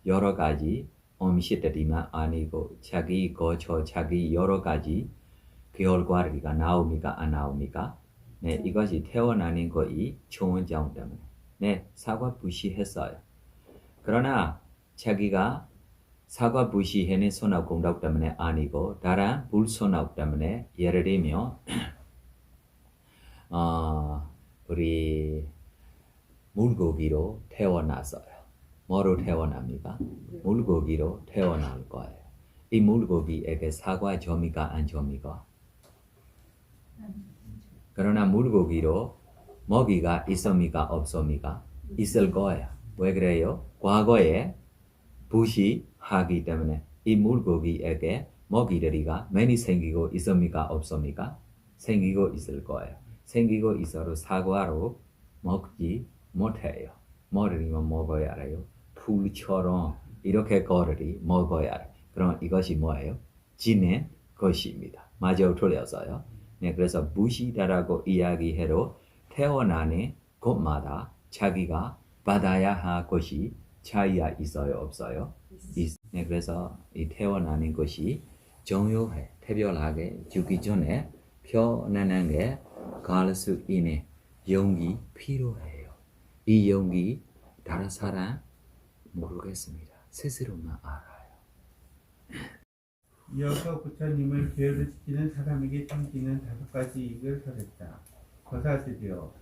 여러 가지 음식들이만 아니고 자기 거쳐 자기 여러 가지 결과가 나옵니까 안 나옵니까? 네, 이것이 태어나는 것이 좋은 점 때문에 네, 사과 부시했어요. 그러나 자기가 사과 부시에는 선악 공덕 때문에 아니고 다른 불선악 때문에 예를 들면 우리 물고기로 태어났어요. 뭐로 태어납니까? 물고기로 태어날 거예요. 이 물고기에게 사과 점이가 안 점이가? 그러나 물고기로 먹이가 있습니까? 없습니까? 있을 거예요. 왜 그래요? 과거에 부시하기 때문에 이 물고기에게 먹이들이가 많이 생기고 있습니까? 없습니까? 생기고 있을 거예요. 생기고 있어도 사과로 먹지 못해요. 뭐를이면 먹어야 해요? 풀처럼 이렇게 거를 먹어야 해요. 그럼 이것이 뭐예요? 지는 것입니다. 맞아요? 틀렸어요? 네, 그래서 무시다라고 이야기해도 태어나는 곳마다 자기가 받아야 할 것이 차이가 있어요? 없어요? 네, 그래서 이 태어나는 것이 중요해. 특별하게 죽기 전에 표현하는 게 갈 수 있는 용기 필요해요. 이 용기 다른 사람 모르겠습니다. 스스로만 알아요. 이어서 부처님은 계율을 지키는 사람에게 생기는 다섯 가지 이익을 설했다. 거사들이여,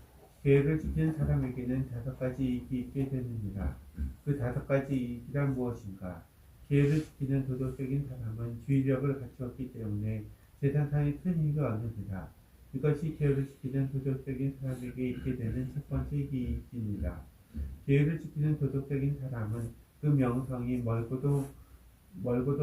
계율을 지키는 사람에게는 다섯 가지 이익이 있게 되느니라. 그 다섯 가지 이익이란 무엇인가? 계율을 지키는 도덕적인 사람은 주의력을 갖추었기 때문에 세상상에 큰 이익을 얻느니라. 이것이 계율을 지키는 도덕적인 사람에게 있게 되는 첫 번째 이익입니다. 계율을 지키는 도덕적인 사람은 그 명성이 멀고도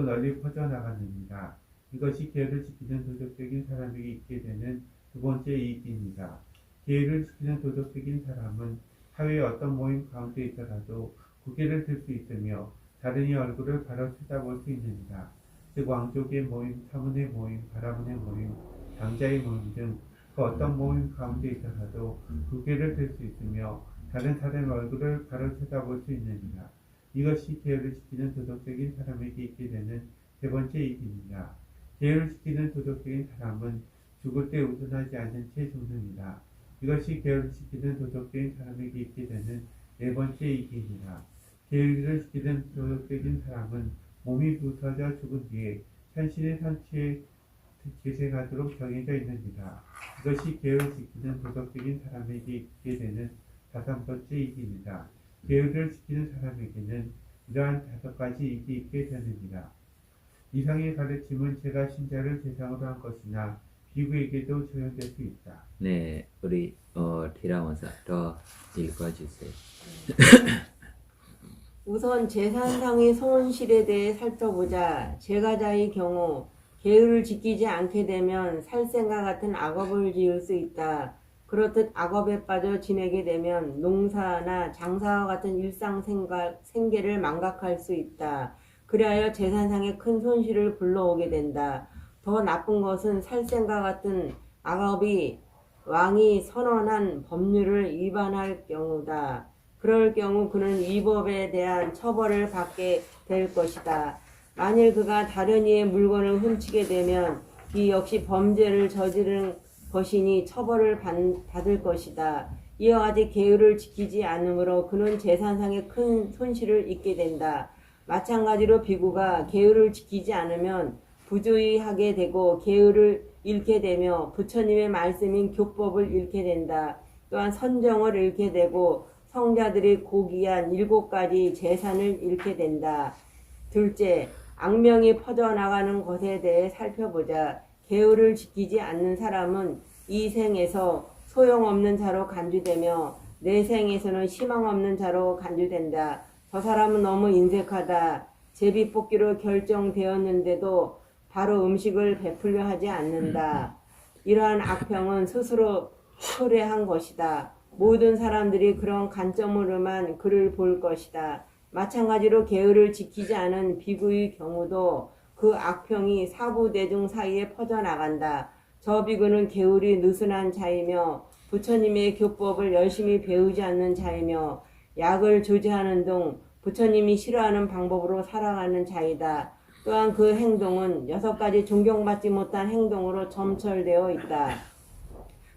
널리 퍼져나가느니라. 이것이 계율을 지키는 도덕적인 사람에게 있게 되는 두 번째 이익입니다. 계율을 지키는 도덕적인 사람은 사회의 어떤 모임 가운데 있더라도 고개를 들 수 있으며 다른 이의 얼굴을 바로 쳐다볼 수 있느니라. 즉 왕족의 모임, 사문의 모임, 바라문의 모임, 당자의 모임 등 그 어떤 모임 가운데 있더라도 고개를 들 수 있으며 다른 사람의 얼굴을 바로 쳐다볼 수 있느니라. 이것이 계율을 지키는 도덕적인 사람에게 있게 되는 세 번째 이익입니다. 계율을 지키는 도덕적인 사람은 죽을 때 우둔하지 않는 채 죽느니라. 이것이 계율을 지키는 도덕적인 사람에게 있게 되는 네 번째 이익입니다. 계율을 지키는 도덕적인 사람은 몸이 부서져 죽은 뒤에 현실의 산치에 재생하도록 정해져 있느니라. 이것이 계율을 지키는 도덕적인 사람에게 있게 되는 다섯 번째 이익입니다. 계율을 지키는 사람에게는 이러한 다섯 가지 이익이 있게 되느니라. 이상의 가르침은 제가 신자를 대상으로 한 것이나 비구에게도 적용될 수 있다. 네, 우리 티라원사 더 읽어주세요. 우선 재산상의 손실에 대해 살펴보자. 제가자의 경우 계율을 지키지 않게 되면 살생과 같은 악업을 지을 수 있다. 그렇듯 악업에 빠져 지내게 되면 농사나 장사와 같은 일상 생계를 망각할 수 있다. 그리하여 재산상의 큰 손실을 불러오게 된다. 더 나쁜 것은 살생과 같은 악업이 왕이 선언한 법률을 위반할 경우다. 그럴 경우 그는 위법에 대한 처벌을 받게 될 것이다. 만일 그가 다른 이의 물건을 훔치게 되면 이 역시 범죄를 저지른 것이니 처벌을 받을 것이다. 이와 같이 계율을 지키지 않으므로 그는 재산상의 큰 손실을 입게 된다. 마찬가지로 비구가 계율을 지키지 않으면 부주의하게 되고 계율을 잃게 되며 부처님의 말씀인 교법을 잃게 된다. 또한 선정을 잃게 되고 성자들이 고귀한 7가지 재산을 잃게 된다. 둘째, 악명이 퍼져나가는 것에 대해 살펴보자. 계율을 지키지 않는 사람은 이 생에서 소용없는 자로 간주되며 내 생에서는 희망없는 자로 간주된다. 저 사람은 너무 인색하다. 제비뽑기로 결정되었는데도 바로 음식을 베풀려 하지 않는다. 이러한 악평은 스스로 초래한 것이다. 모든 사람들이 그런 관점으로만 그를 볼 것이다. 마찬가지로 계율을 지키지 않은 비구의 경우도 그 악평이 사부대중 사이에 퍼져나간다. 저 비구는 계율이 느슨한 자이며 부처님의 교법을 열심히 배우지 않는 자이며 약을 조제하는 등 부처님이 싫어하는 방법으로 살아가는 자이다. 또한 그 행동은 6가지 존경받지 못한 행동으로 점철되어 있다.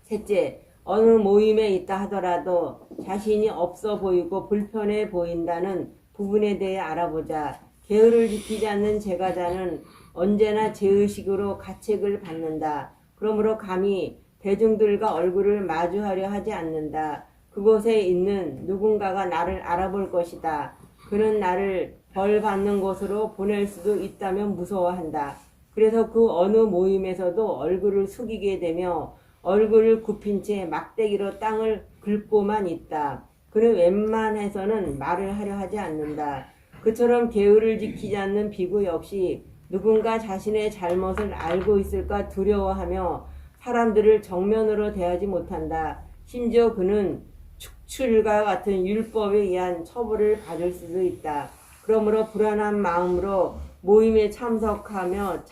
셋째, 어느 모임에 있다 하더라도 자신이 없어 보이고 불편해 보인다는 부분에 대해 알아보자. 계율을 지키지 않는 제가자는 언제나 죄의식으로 가책을 받는다. 그러므로 감히 대중들과 얼굴을 마주하려 하지 않는다. 그곳에 있는 누군가가 나를 알아볼 것이다. 그는 나를 벌 받는 곳으로 보낼 수도 있다면 무서워한다. 그래서 그 어느 모임에서도 얼굴을 숙이게 되며 얼굴을 굽힌 채 막대기로 땅을 긁고만 있다. 그는 웬만해서는 말을 하려 하지 않는다. 그처럼 계율을 지키지 않는 비구 역시 누군가 자신의 잘못을 알고 있을까 두려워하며 사람들을 정면으로 대하지 못한다. 심지어 그는 축출과 같은 율법에 의한 처벌을 받을 수도 있다. 그러므로 불안한 마음으로 모임에 참석한다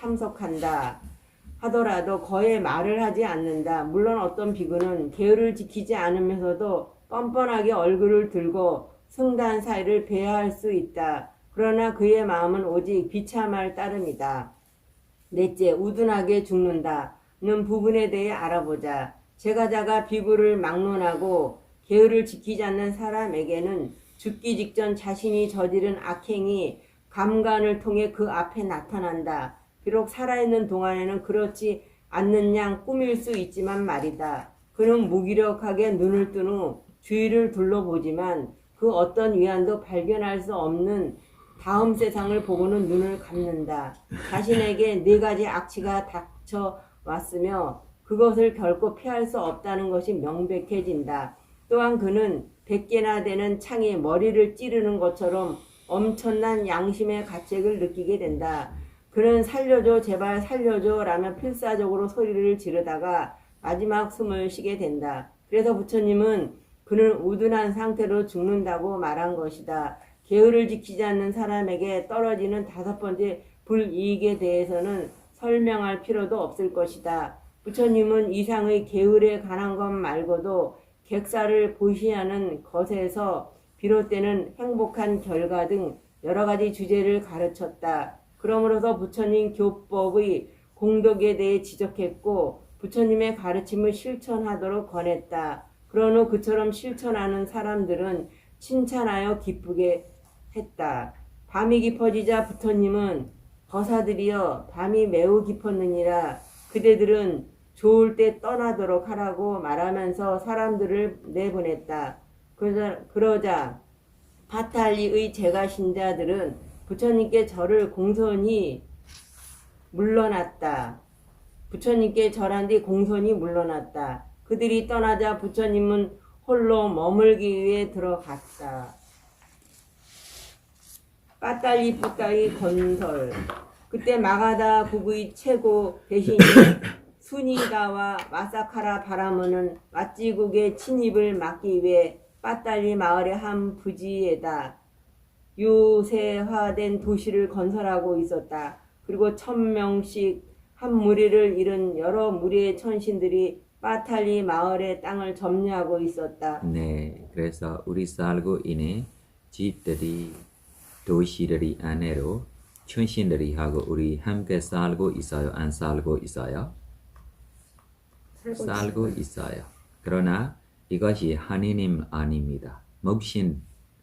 하더라도 거의 말을 하지 않는다. 물론 어떤 비구는 계율을 지키지 않으면서도 뻔뻔하게 얼굴을 들고 승단 사이를 배회할 수 있다. 그러나 그의 마음은 오직 비참할 따름이다. 넷째, 우둔하게 죽는다는 부분에 대해 알아보자. 제가자가 비구를 막론하고 계율을 지키지 않는 사람에게는 죽기 직전 자신이 저지른 악행이 감관을 통해 그 앞에 나타난다. 비록 살아있는 동안에는 그렇지 않는 양 꾸밀 수 있지만 말이다. 그는 무기력하게 눈을 뜬 후 주위를 둘러보지만 그 어떤 위안도 발견할 수 없는 다음 세상을 보고는 눈을 감는다. 자신에게 4가지 악취가 닥쳐왔으며 그것을 결코 피할 수 없다는 것이 명백해진다. 또한 그는 100개나 되는 창이 머리를 찌르는 것처럼 엄청난 양심의 가책을 느끼게 된다. 그는 살려줘 제발 살려줘 라며 필사적으로 소리를 지르다가 마지막 숨을 쉬게 된다. 그래서 부처님은 그는 우둔한 상태로 죽는다고 말한 것이다. 계율을 지키지 않는 사람에게 떨어지는 5번째 불이익에 대해서는 설명할 필요도 없을 것이다. 부처님은 이상의 계율에 관한 것 말고도 객사를 보시하는 것에서 비롯되는 행복한 결과 등 여러 가지 주제를 가르쳤다. 그러므로서 부처님 교법의 공덕에 대해 지적했고 부처님의 가르침을 실천하도록 권했다. 그런 후 그처럼 실천하는 사람들은 칭찬하여 기쁘게 했다. 밤이 깊어지자 부처님은 거사들이여 밤이 매우 깊었느니라. 그대들은 좋을 때 떠나도록 하라고 말하면서 사람들을 내보냈다. 그러자 파탈리의 제가 신자들은 부처님께 절을 공손히 물러났다. 부처님께 절한 뒤 공손히 물러났다. 그들이 떠나자 부처님은 홀로 머물기 위해 들어갔다. 빠따리 뿌따리 건설. 그때 마가다 국의 최고 대신이 수니다와 마사카라 바라무는 왓지국의 침입을 막기 위해 빠따리 마을의 한 부지에다 요새화된 도시를 건설하고 있었다. 그리고 1000명씩 한 무리를 잃은 여러 무리의 천신들이 빠탈리 마을의 땅을 점유하고 있었다. 네, 그래서 우리 살고 있는 집들이 도시들이 안으로 천신들이 하고 우리 함께 살고 있어요? 안 살고 있어요? 살고 있어요. 그러나 이것이 하느님 아닙니다. 목신,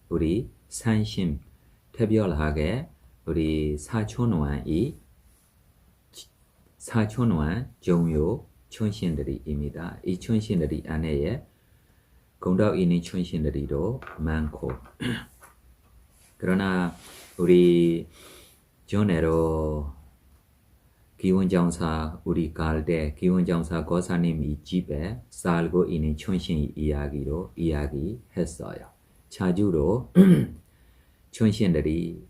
우리 산심, 특별하게 우리 사촌원이 사촌원 종요 천신들이입니다. 이 천신들이 안에 공덕 있는 촌신들이도 많고 그러나 우리 전에로 기원장사 우리 갈 때 기원장사 고사님 이 집에 살고 있는 촌신 이야기로 이야기했어요. 자주로 촌신들이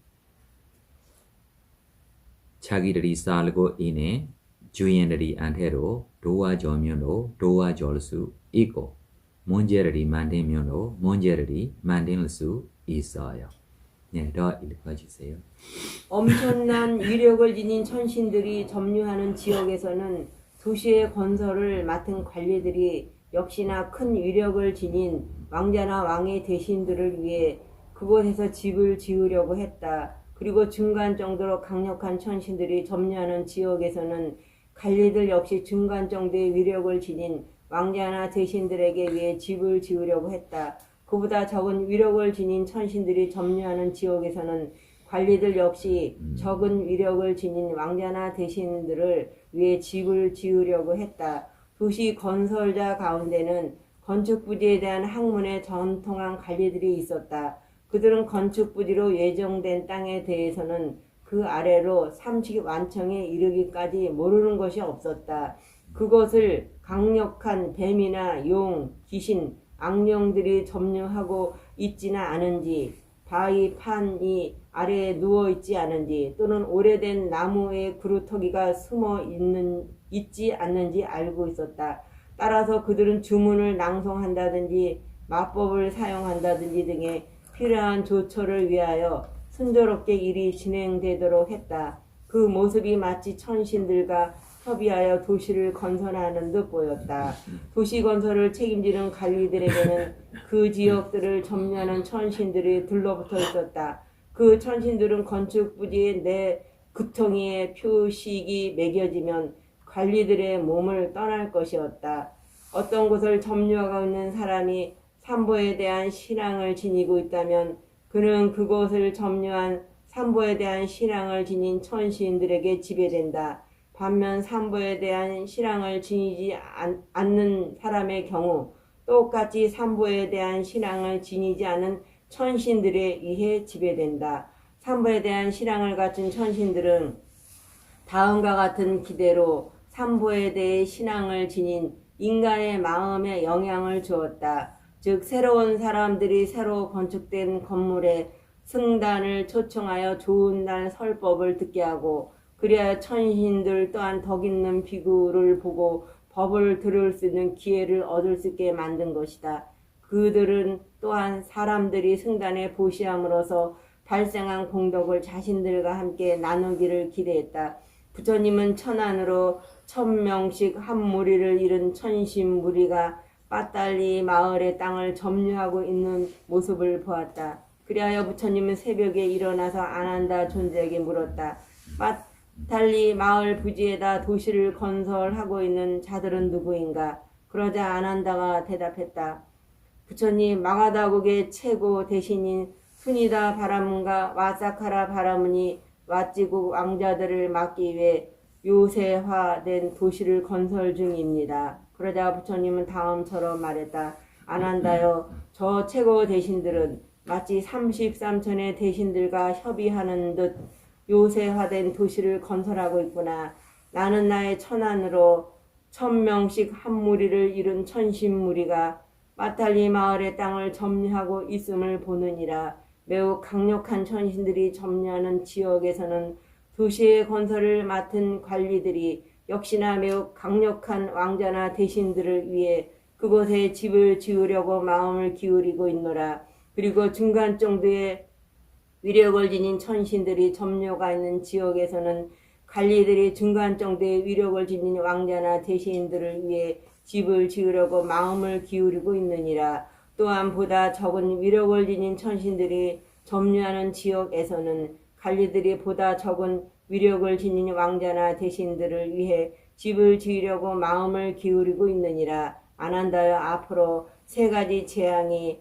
자기들이 살고 있는 주인들이한테로 도와주면도 도와줄 수 있고 문제를 만들면도 문제를 만들 수 있어요. 네, 더 읽어주세요. 엄청난 위력을 지닌 천신들이 점유하는 지역에서는 도시의 건설을 맡은 관리들이 역시나 큰 위력을 지닌 왕자나 왕의 대신들을 위해 그곳에서 집을 지으려고 했다. 그리고 중간 정도로 강력한 천신들이 점유하는 지역에서는 관리들 역시 중간 정도의 위력을 지닌 왕자나 대신들에게 위해 집을 지으려고 했다. 그보다 적은 위력을 지닌 천신들이 점유하는 지역에서는 관리들 역시 적은 위력을 지닌 왕자나 대신들을 위해 집을 지으려고 했다. 도시 건설자 가운데는 건축 부지에 대한 학문에 전통한 관리들이 있었다. 그들은 건축 부지로 예정된 땅에 대해서는 그 아래로 삼식 완청에 이르기까지 모르는 것이 없었다. 그것을 강력한 뱀이나 용, 귀신, 악령들이 점유하고 있지는 않은지, 바위 판이 아래에 누워있지 않은지, 또는 오래된 나무의 그루터기가 있지 않는지 알고 있었다. 따라서 그들은 주문을 낭송한다든지 마법을 사용한다든지 등의 필요한 조처를 위하여 순조롭게 일이 진행되도록 했다. 그 모습이 마치 천신들과 협의하여 도시를 건설하는 듯 보였다. 도시 건설을 책임지는 관리들에게는 그 지역들을 점유하는 천신들이 들러붙어 있었다. 그 천신들은 건축 부지의 내 구덩이에 표식이 매겨지면 관리들의 몸을 떠날 것이었다. 어떤 곳을 점유하고 있는 사람이 산보에 대한 신앙을 지니고 있다면 그는 그곳을 점유한 산보에 대한 신앙을 지닌 천신들에게 지배된다. 반면 산보에 대한 신앙을 지니지 않는 사람의 경우 똑같이 산보에 대한 신앙을 지니지 않은 천신들에 의해 지배된다. 산보에 대한 신앙을 갖춘 천신들은 다음과 같은 기대로 산보에 대해 신앙을 지닌 인간의 마음에 영향을 주었다. 즉 새로운 사람들이 새로 건축된 건물에 승단을 초청하여 좋은 날 설법을 듣게 하고 그리하여 천신들 또한 덕있는 비구를 보고 법을 들을 수 있는 기회를 얻을 수 있게 만든 것이다. 그들은 또한 사람들이 승단에 보시함으로써 발생한 공덕을 자신들과 함께 나누기를 기대했다. 부처님은 천안으로 1000명씩 한 무리를 이룬 천신 무리가 빠딸리 마을의 땅을 점유하고 있는 모습을 보았다. 그리하여 부처님은 새벽에 일어나서 아난다 존재에게 물었다. 빠딸리 마을 부지에다 도시를 건설하고 있는 자들은 누구인가? 그러자 아난다가 대답했다. 부처님, 마가다국의 최고 대신인 수니다 바라문과 와사카라 바라문이 왓지국 왕자들을 막기 위해 요새화된 도시를 건설 중입니다. 그러자 부처님은 다음처럼 말했다. 아난다여, 저 최고 대신들은 마치 33천의 대신들과 협의하는 듯 요새화된 도시를 건설하고 있구나. 나는 나의 천안으로 1000명씩 한 무리를 이룬 천신무리가 빠탈리 마을의 땅을 점유하고 있음을 보느니라. 매우 강력한 천신들이 점유하는 지역에서는 도시의 건설을 맡은 관리들이 역시나 매우 강력한 왕자나 대신들을 위해 그곳에 집을 지으려고 마음을 기울이고 있노라. 그리고 중간 정도의 위력을 지닌 천신들이 점유가 있는 지역에서는 관리들이 중간 정도의 위력을 지닌 왕자나 대신들을 위해 집을 지으려고 마음을 기울이고 있느니라. 또한 보다 적은 위력을 지닌 천신들이 점유하는 지역에서는 관리들이 보다 적은 위력을 지닌 왕자나 대신들을 위해 집을 지으려고 마음을 기울이고 있느니라. 아난다여, 앞으로 3가지 재앙이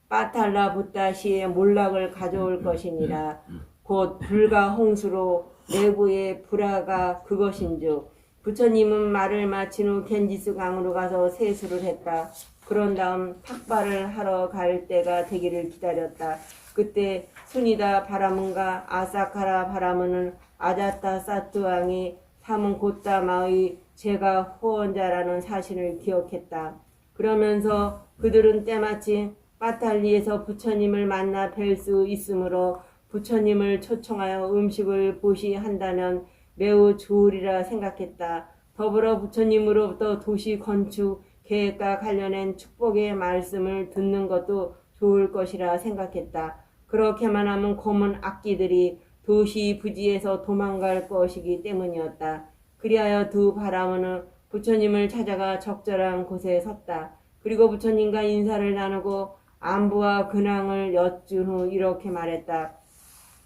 빠탈라 붓다시의 몰락을 가져올 것이니라. 곧 불과 홍수로 내부의 불화가 그것인즉. 부처님은 말을 마친 후 겐지스 강으로 가서 세수를 했다. 그런 다음 탁발을 하러 갈 때가 되기를 기다렸다. 그때 순이다 바라문과 아사카라 바라문은 아자타 사투 왕이 삼은 곧다마의 제가 후원자라는 사실을 기억했다. 그러면서 그들은 때마침 빠탈리에서 부처님을 만나 뵐 수 있으므로 부처님을 초청하여 음식을 보시한다면 매우 좋으리라 생각했다. 더불어 부처님으로부터 도시 건축 계획과 관련된 축복의 말씀을 듣는 것도 좋을 것이라 생각했다. 그렇게만 하면 검은 악기들이 도시 부지에서 도망갈 것이기 때문이었다. 그리하여 두 바라문은 부처님을 찾아가 적절한 곳에 섰다. 그리고 부처님과 인사를 나누고 안부와 근황을 여쭌 후 이렇게 말했다.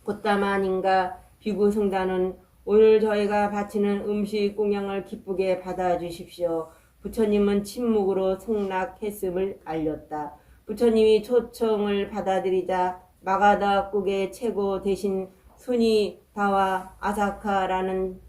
곧다마님과 비구 승단은 오늘 저희가 바치는 음식供養을 기쁘게 받아주십시오. 부처님은 침묵으로 승낙했음을 알렸다. 부처님이 초청을 받아들이자 마가다국의 최고 대신 순이다와 아사카라는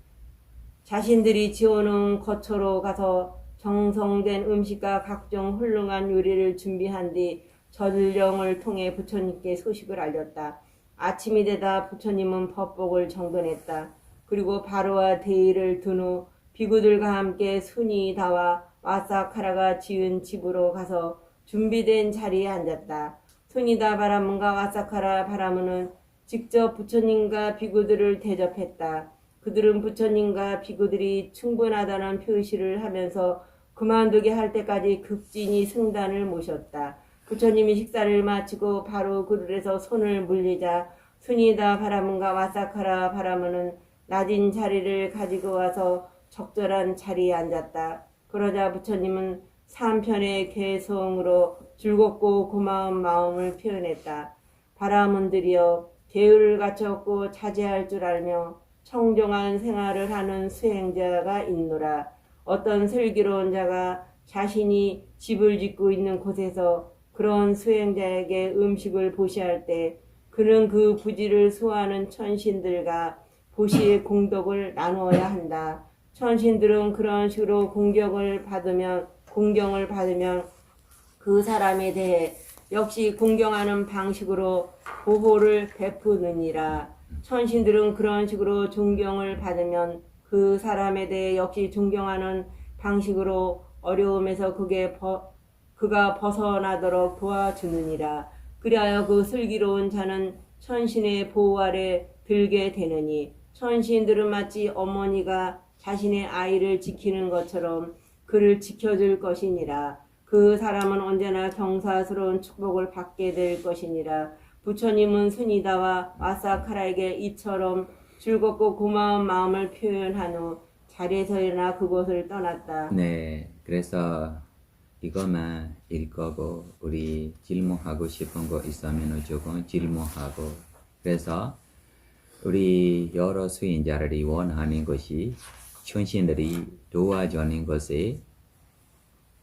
자신들이 지어놓은 거처로 가서 정성된 음식과 각종 훌륭한 요리를 준비한 뒤 전령을 통해 부처님께 소식을 알렸다. 아침이 되다 부처님은 법복을 정돈했다. 그리고 바로와 대의를 둔 후 비구들과 함께 순이다와 와사카라가 지은 집으로 가서 준비된 자리에 앉았다. 순이다 바라문과 와사카라 바라문은 직접 부처님과 비구들을 대접했다. 그들은 부처님과 비구들이 충분하다는 표시를 하면서 그만두게 할 때까지 극진히 승단을 모셨다. 부처님이 식사를 마치고 바로 그들에서 손을 물리자 순이다 바라문과 와사카라 바라문은 낮은 자리를 가지고 와서 적절한 자리에 앉았다. 그러자 부처님은 삼편의 개성으로 즐겁고 고마운 마음을 표현했다. 바라문들이여 계율을 갖췄고 자제할 줄 알며 청정한 생활을 하는 수행자가 있노라. 어떤 슬기로운 자가 자신이 집을 짓고 있는 곳에서 그런 수행자에게 음식을 보시할 때 그는 그 부지를 수호하는 천신들과 보시의 공덕을 나누어야 한다. 천신들은 그런 식으로 공경을 받으면 그 사람에 대해 역시 공경하는 방식으로 보호를 베푸느니라. 천신들은 그런 식으로 존경을 받으면 그 사람에 대해 역시 존경하는 방식으로 어려움에서 그가 벗어나도록 도와주느니라. 그리하여 그 슬기로운 자는 천신의 보호 아래 들게 되느니 천신들은 마치 어머니가 자신의 아이를 지키는 것처럼 그를 지켜줄 것이니라. 그 사람은 언제나 경사스러운 축복을 받게 될 것이니라. 부처님은 순이다와 와사카라에게 이처럼 즐겁고 고마운 마음을 표현한 후 자리에서 일어나 그곳을 떠났다. 네, 그래서 이것만 읽고 우리 질문하고 싶은 거 있으면 조금 질문하고, 그래서 우리 여러 수행자들이 원하는 것이 천신들이 도와주는 것에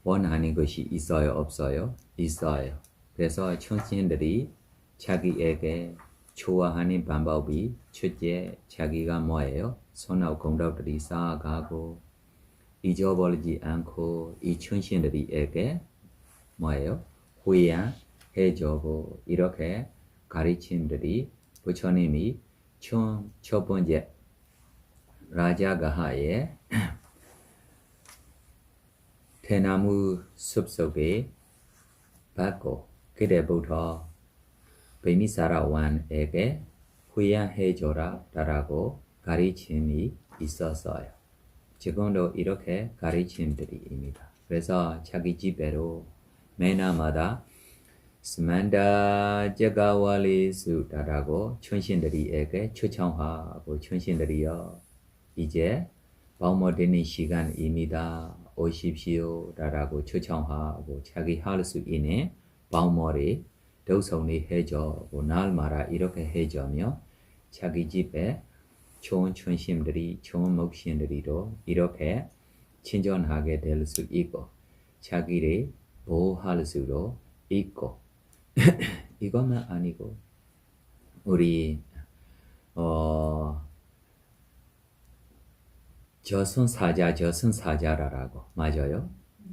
원하는 것이 있어요, 없어요? 있어요. 그래서 천신들이 자기에게 좋아하는 방법이 첫째, 자기가 뭐예요? 선악 공덕들이 쌓아가고 잊어버리지 않고 이 천신들에게 뭐예요? 후회해주고 이렇게 가르침들이 부처님이 첫 번째 라자가하에 대나무 숲속에 받고 그때부터 베미사라 왕에게 후회해줘라 라고 가르침이 있었어요. 지금도 이렇게 가르침들입니다. 그래서 자기 집에로 매날마다 스만다 제가왈리수다라고 천신들이에게 초청하고 천신들이여 이제 방모되는 시간입니다. 오십시오 라고 초청하고 자기 할 수 있는 방모를 도성리 해주고 날마다 이렇게 해주며 자기 집에 좋은 천신들이 좋은 목신들이도 이렇게 친절하게 될 수 있고 자기를 보호할 수도 있고 이것만 아니고 우리 저승사자라고 맞아요.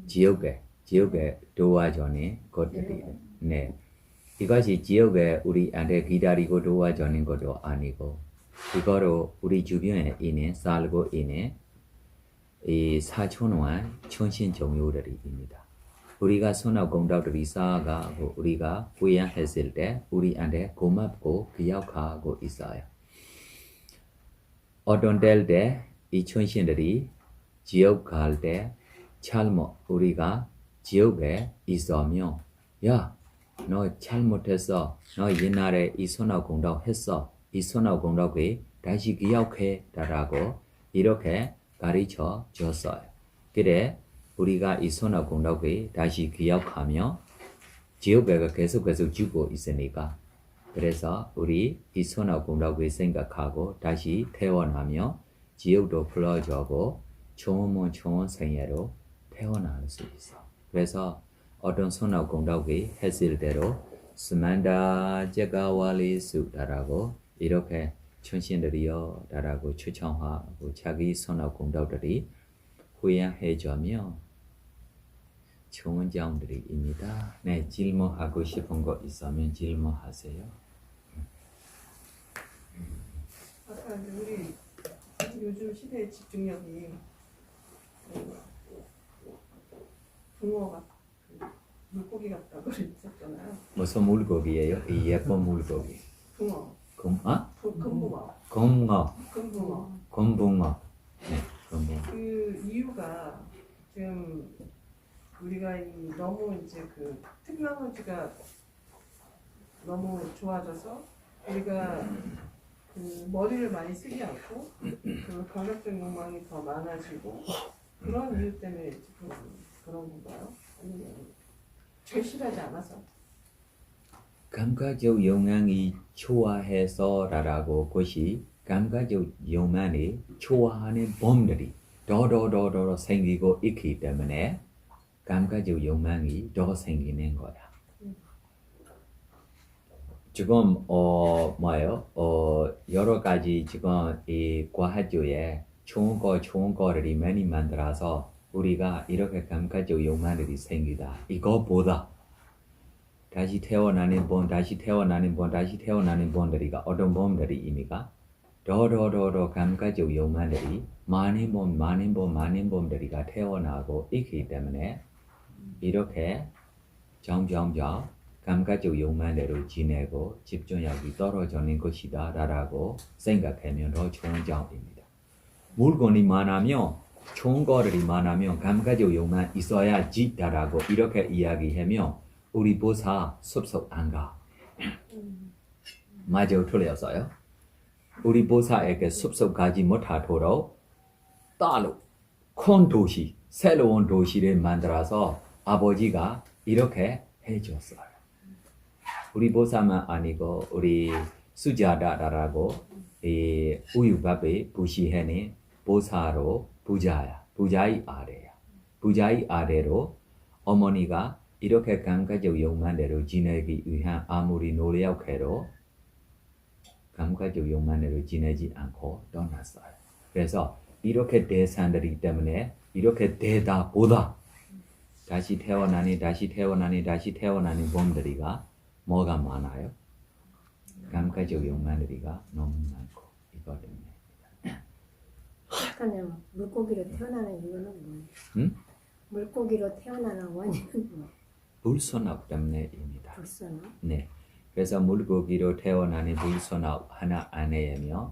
지옥에 지옥에 도와주는 것들이에요. 네. 이것이 지옥에 우리한테 기다리고 도와주는 것도 아니고 이거로 우리 주변에 있는 살고 있는 이 사촌원 천신 종류들입니다. 우리가 선악 공덕들이 쌓아가고 우리가 부양했을 때 우리한테 고맙고 기억하고 있어요. 어떤 때 이 천신들이 지옥 갈 때 잘못 우리가 지옥에 있으면 야, 너 잘못했어. 너 옛날에 이 선악 공덕 했어. 이 선악 공덕이 다시 기억해 라고 이렇게 가르쳐 줬어요. 그래 우리가 이 선악 공덕이 다시 기억하며 지옥에 계속 죽고 있으니까 그래서 우리 이 선악 공덕을 생각하고 다시 태어나며 지옥도 불러주고 좋은 생애로 태어날 수 있어. 그래서 어떤 선악 공덕이 했을 대로 스만다 제가왈리수다라고 이렇게 천신들이여 라고 추천하고 자기 선악 공덕들이 후양해주며 좋은 점들입니다. 네, 질문하고 싶은 거 있으면 질문하세요. 아까 우리 요즘 시대의 집중력이 붕어가 물고기 같다고 그랬었잖아요. 무슨 물고기예요? 이 예쁜 물고기. 붕어. 금붕어. 금붕어. 네, 금붕어. 그 이유가 지금 우리가 너무 이제 그 테크놀로지가 너무 좋아져서 우리가 그 머리를 많이 쓰지 않고 그 감각적 욕망이 더 많아지고 그런 이유 때문에 지금 그런 건가요? 아니면 절실하지 않아서? 감각적 욕망이 좋아해서라고 것이 감각적 욕망이 좋아하는 범들이 더 생기고 있기 때문에 감각적 욕망이 더 생기는 거야. 지금 여러 가지 지금 이 과학주에 좋은 거를 많이 만들어서 우리가 이렇게 감각적 욕망들이 생기다. 이거보다 다시 태어나는 본들이가 어떤 본들이입니까? 더 감각적 욕망들이 많은 본들이가 태어나고 있기 때문에 이렇게 점점 감각적 욕망대로 지내고 집중력이 떨어지는 것이다 라고 생각하면 더 좋은 점입니다. 물건이 많으면 좋은 거들이 많으면 감각적 욕망 있어야지 라고 이렇게 이야기하면 우리 보사 숲속 안 가. 맞아요? 틀렸어요? 우리 보사에게 숲속 가지 못하도록 따로 큰 도시, 새로운 도시를 만들어서 아버지가 이렇게 해줬어요. 우리 보사만 아니고 우리 수자다라고 이 우유밥에 부시해는 보사로 부자의 아래야. 부자의 아래로 어머니가 이렇게 감각적 욕망대로 지내기 위한 아무리 노력해도 감각적 욕망대로 지내지 않고 떠났어요. 그래서 이렇게 대산들이기 때문에 이렇게 되다 보다 다시 태어나는 범들이가 뭐가 많아요? 감각적 욕망들이가 너무 많고 이거 때문에. 잠깐요. 물고기로 태어나는 이유는 뭐예요? 응? 물고기로 태어나는 원인은 뭐? 불선악 때문에입니다. 불선어? 네. 그래서 물고기로 태어나는 불선악 하나 안에면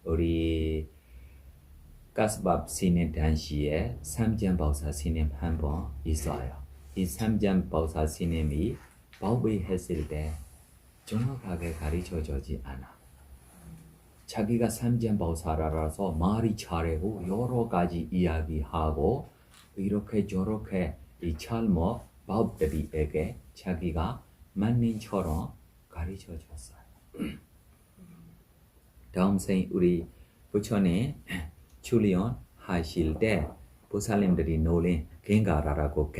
우리 가스밥 스님 당시에 삼전보살 스님 한 번 있어요. 이 삼전보살 스님이 법의했을 때 정확하게 가르쳐주지 않아. 자기가 삼전보살이라서 말이 잘하고 여러 가지 이야기하고 이렇게 저렇게 이 잘못 법들이에게 자기가 만능처럼 가르쳐줬어요. 다음 생 우리 부처님 출연 하실 때 보살님들이 노린 갱가라라고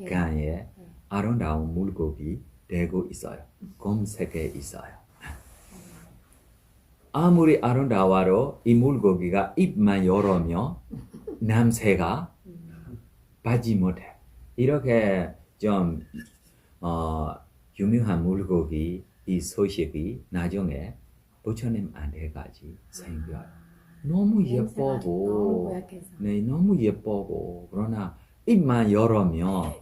강에 아름다운 물고기 되고 있어요. 검색에 있어요. 아무리 아름다워도 이 물고기가 입만 열으면 냄새가 받지 못해. 이렇게 좀 유명한 물고기 이 소식이 나중에 부처님한테까지 생겨요. 너무 냄새가 너무 예쁘고 고약해서. 네, 너무 예쁘고 그러나 입만 열으면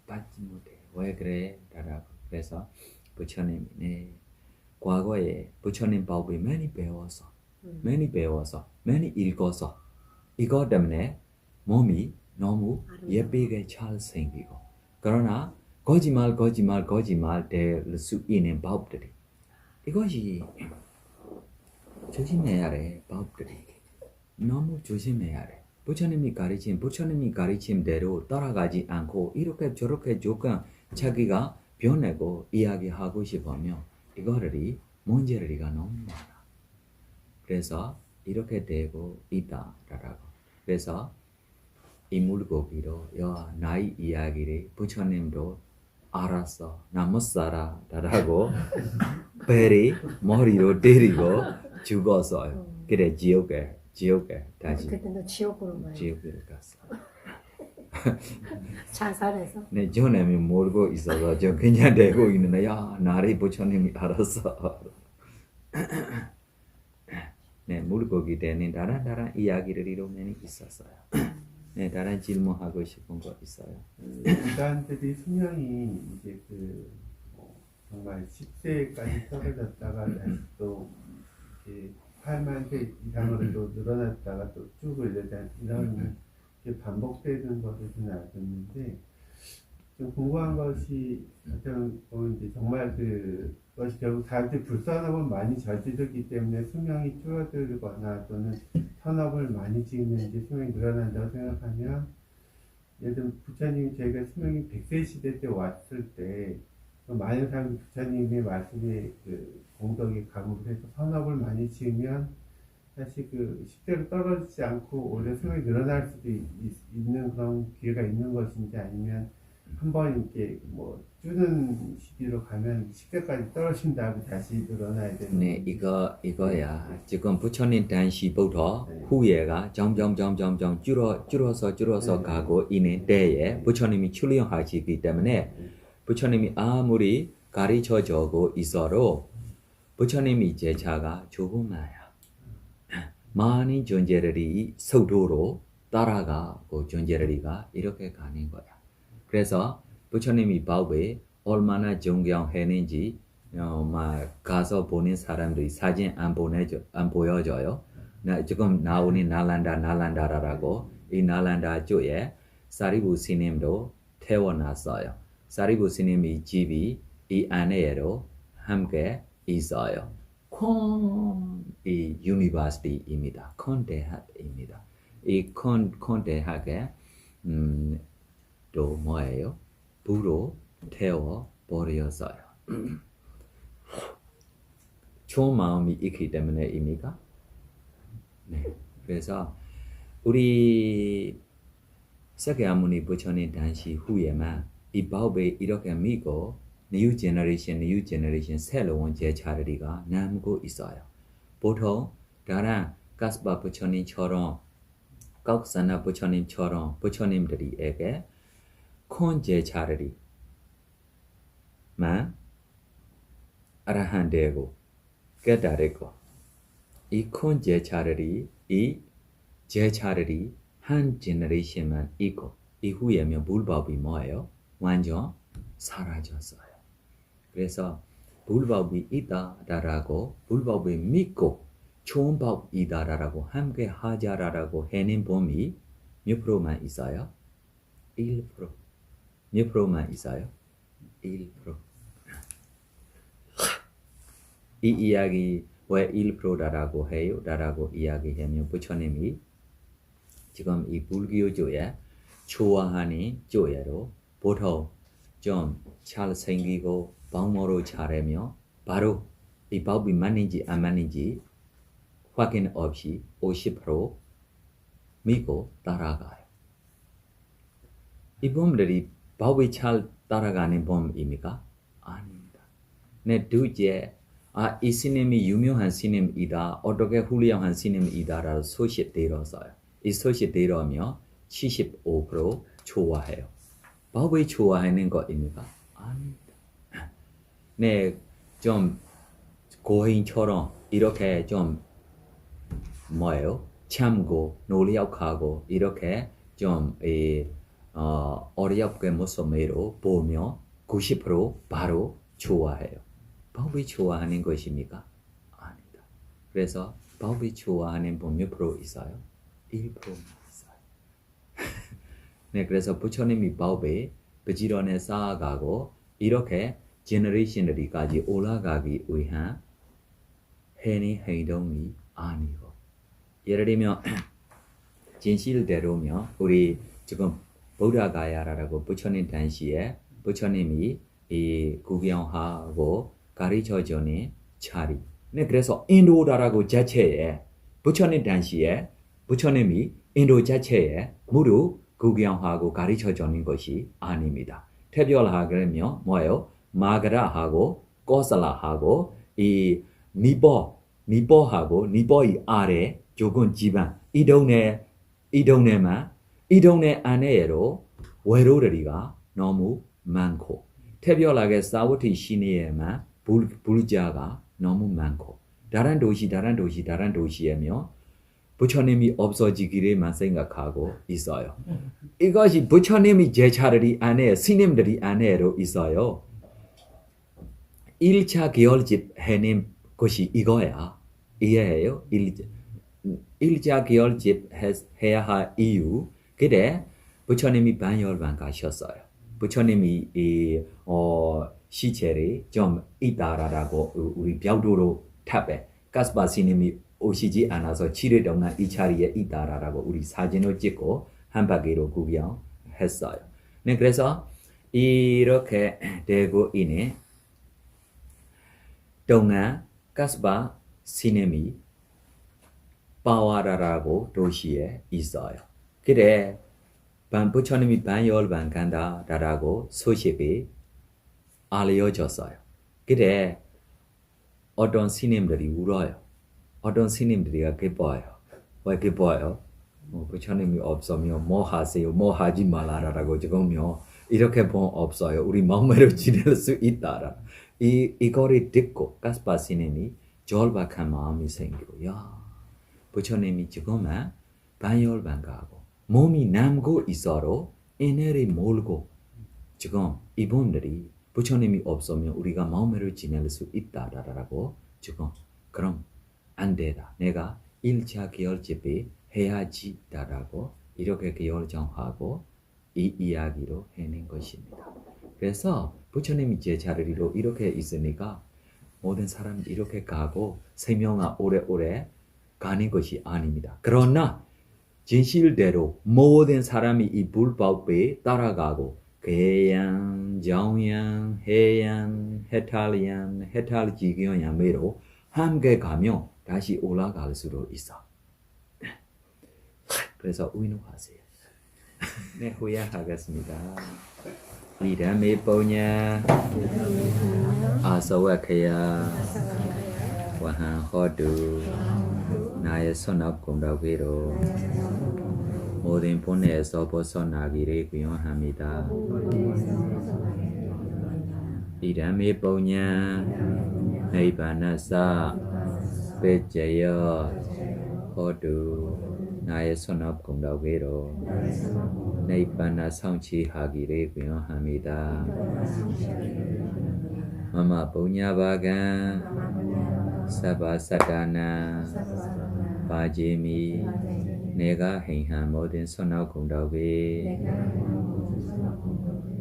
받지 못해. 왜 그래? 라고. 그래서 부처님이 네, 과거에 부처님 법을 많이 배워서 많이 읽어서 이것 때문에 몸이 너무 예쁘게 잘 생기고 그러나 거짓말 될 수 있는 법들이 이것이 조심해야 돼. 법들이 너무 조심해야 돼. 부처님이 가르침대로 따라가지 않고 이렇게 저렇게 조금 자기가 변하고 이야기하고 싶으면 이거들이 문제가 너무 많아. 그래서 이렇게 되고 있다라고. 그래서 이 물고기로 나의 이야기를 부처님도 알았어. 나 못 살아. 라고 배를 머리로 때리고 죽었어요. 그래 지옥에 다시 그때 너 지옥으로 가요. 지옥으로 갔어. 자살해서. 네, 저놈이 모르고 있어서 저 그냥 대고 있는데 나를 부처님이 알았어. 네, 물고기 되는 다른 이야기들이 많이 있었어요. 네, 다른 질문하고 싶은 거 있어요. 인간들이 수명이 이제 정말 10세까지 떨어졌다가 다시 또 이렇게 8만 세 이상으로 또 늘어났다가 또 쭉 올려다 이런 게 반복되는 것을 저는 알았는데 좀 궁금한 것이 어떤 이제 정말 그것이 결국 사람들이 불선업을 많이 저지르기 때문에 수명이 줄어들거나 또는 선업을 많이 지으면 이제 수명이 늘어난다고 생각하면 예를 들면 부처님이 저희가 수명이 100세 시대 때 왔을 때 많은 사람들이 부처님의 말씀에 공덕에 감옥을 해서 선업을 많이 지으면 사실 10대로 떨어지지 않고 오히려 수명이 늘어날 수도 있는 그런 기회가 있는 것인지 아니면 한번 이렇게 주는 시기로 가면 10대까지 떨어진다고 다시 늘어나야 되는. 네, 이거야. 지금 부처님 당시부터 네. 후예가 점점 줄어서 가고 있는 때에 부처님이 출연하시기 때문에 부처님이 아무리 가르쳐주고 있어도 부처님이 제자가 조금만야. 많은 존재들이 서도로 따라가고 존재들이가 이렇게 가는 거야. 그래서 부처님이 법에 얼마나 존경했는지 가서 보는 사람들이 사진 안 보여줘요. 지금 나오는 나란다라고 이 나란다 쪽에 사리부 스님도 태어났어요. 사리부 스님의 집이 이 안에로 함께 있어요. 이 유니버시티입니다. 콘 대학입니다. 이 콘 대학에 또 뭐예요? 불로 태워 버렸어요. 좋은 마음이 있기 때문에입니까? 네. 그래서 우리 석가모니 부처님 당시 후에만 이 법에 이렇게 믿고 new generation 새로운 제자들이가 남고 있어요. 보통 다른 가스바 부처님처럼 가옥사나 부처님처럼 부처님들에게 큰 제자들이만 아라한 되고 깨달고 이 큰 제자들이 한 제너레이션만 있고 이후에면 불법이 뭐예요? 완전 사라졌어요. 그래서 불법이 있다라고 불법을 믿고 좋은 법이다라고 함께 하자라고 해낸 범위 몇 프로만 있어요? 1%. 몇 프로만 있어요? 1%. 이 이야기 왜 1%라고 해요? 라고 이야기하면 부처님이 지금 이 불교조에 좋아하는 조예로 보통 좀 잘 생기고 방모로 잘하며 바로 이 법이 맞는지 안 맞는지 확인 없이 50% 믿고 따라가요. 이 범들이 법이 잘 따라가는 범입니까? 아닙니다. 네, 둘째, 이 스님이 유명한 스님이다, 어떻게 훌륭한 스님이다라고 소식 들었어요. 이 소식 들으면 75% 좋아해요. 바보이 좋아하는 거입니까? 아닙니다. 네, 좀 고인처럼 이렇게 좀 뭐예요? 참고 노력하고 이렇게 좀 어렵게 모습으로 보면 90% 바로 좋아해요. 바보이 좋아하는 것입니까? 아니다. 그래서 바보이 좋아하는 분 몇 프로 있어요? 1%만 있어요. 네, 그래서 부처님이 바보이 부지런히 쌓아가고 이렇게 제너레이션들이까지 올라가기 위한 행동이 아니고 예를 들면 진실대로면 우리 지금 부다가야라고 부처님 당시에 부처님이 이 구경하고 가르쳐주는 자리. 네, 그래서 인도다라고 자체에 부처님 당시에 부처님이 인도 자체에 무료 구경하고 가르쳐주는 것이 아닙니다. 특별하게면 뭐예요? 마가라하고 고살라하고 이 니보하고 니보의 아래 조금 지방 이 동네 안에로 외로리가 너무 많고 특별하게 사우디 시내에만 불자가 너무 많고 다른 도시에면 부처님이 없어지기를만 생각하고 있어요. 이것이 부처님이 제자들이 안에 스님들이 안에로 있어요. 1차 계열집 해낸 것이 이거야. 이해해요? 1차 계열집 해야 할 이유. 그래 부처님이 반열반 가셨어요. 부처님이 시체를 좀 있다라고 우리 벽도로 탑에 가스바 스님이 오시지 않아서 7일 동안 이 자리에 있다라고 우리 사진을 찍고 한 바퀴로 구경했어요. 네, 그래서 이렇게 되고 있는 동안 가스바 스님이 바와라라고 도시에 있어요. 그래 부처님이 반열반 간다라고 소식이 알려졌어요. 그래 어떤 스님들이 울어요. 어떤 스님들이 기뻐요. 왜 기뻐요? 부처님이 없으면 뭐 하세요? 뭐 하지 말라라고 지금요. 이렇게 보면 없어요. 우리 마음대로 지낼 수 있다라. 이거를 듣고 가스바 스님이 절박한 마음이 생기고 야 부처님이 지금은 반열반 가고 몸이 남고 있어도 에너를 몰고 지금 이분들이 부처님이 없으면 우리가 마음대로 지낼 수 있다라고 지금 그럼 안 되다. 내가 1차 계열집에 해야지다라고 이렇게 결정하고 이 이야기로 해낸 것입니다. 그래서 부처님이 제자리로 이렇게 있으니까 모든 사람이 이렇게 가고 생명아 오래오래 가는 것이 아닙니다. 그러나 진실대로 모든 사람이 이 불법에 따라가고 계양, 정양, 해양, 해탈양, 해탈지경양매로 함께 가면 다시 올라갈 수도 있어. 그래서 의노하세요. 네, 후회하겠습니다. 이람이 보냐 아사와케야 와한 호두 나의 손업 공덕위로 모든 본에서 벗어나기를 구원합니다. 이람이 보냐 네바나사 베제여 호두 나의 손업 공덕위로 네바나 성취하기를 구원합니다. 마마 보냐바간 사바사다나 바제미 내가 행한 모든 선악 공덕이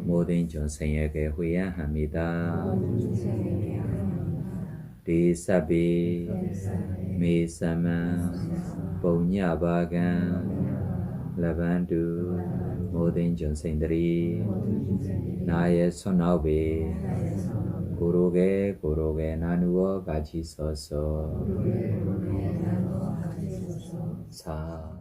모든 전생에게 후회합니다. 디사비 미사마 보냐바간 라반두 모든 전생들이 나의 선악에 고르게 나누어 같이 서서 사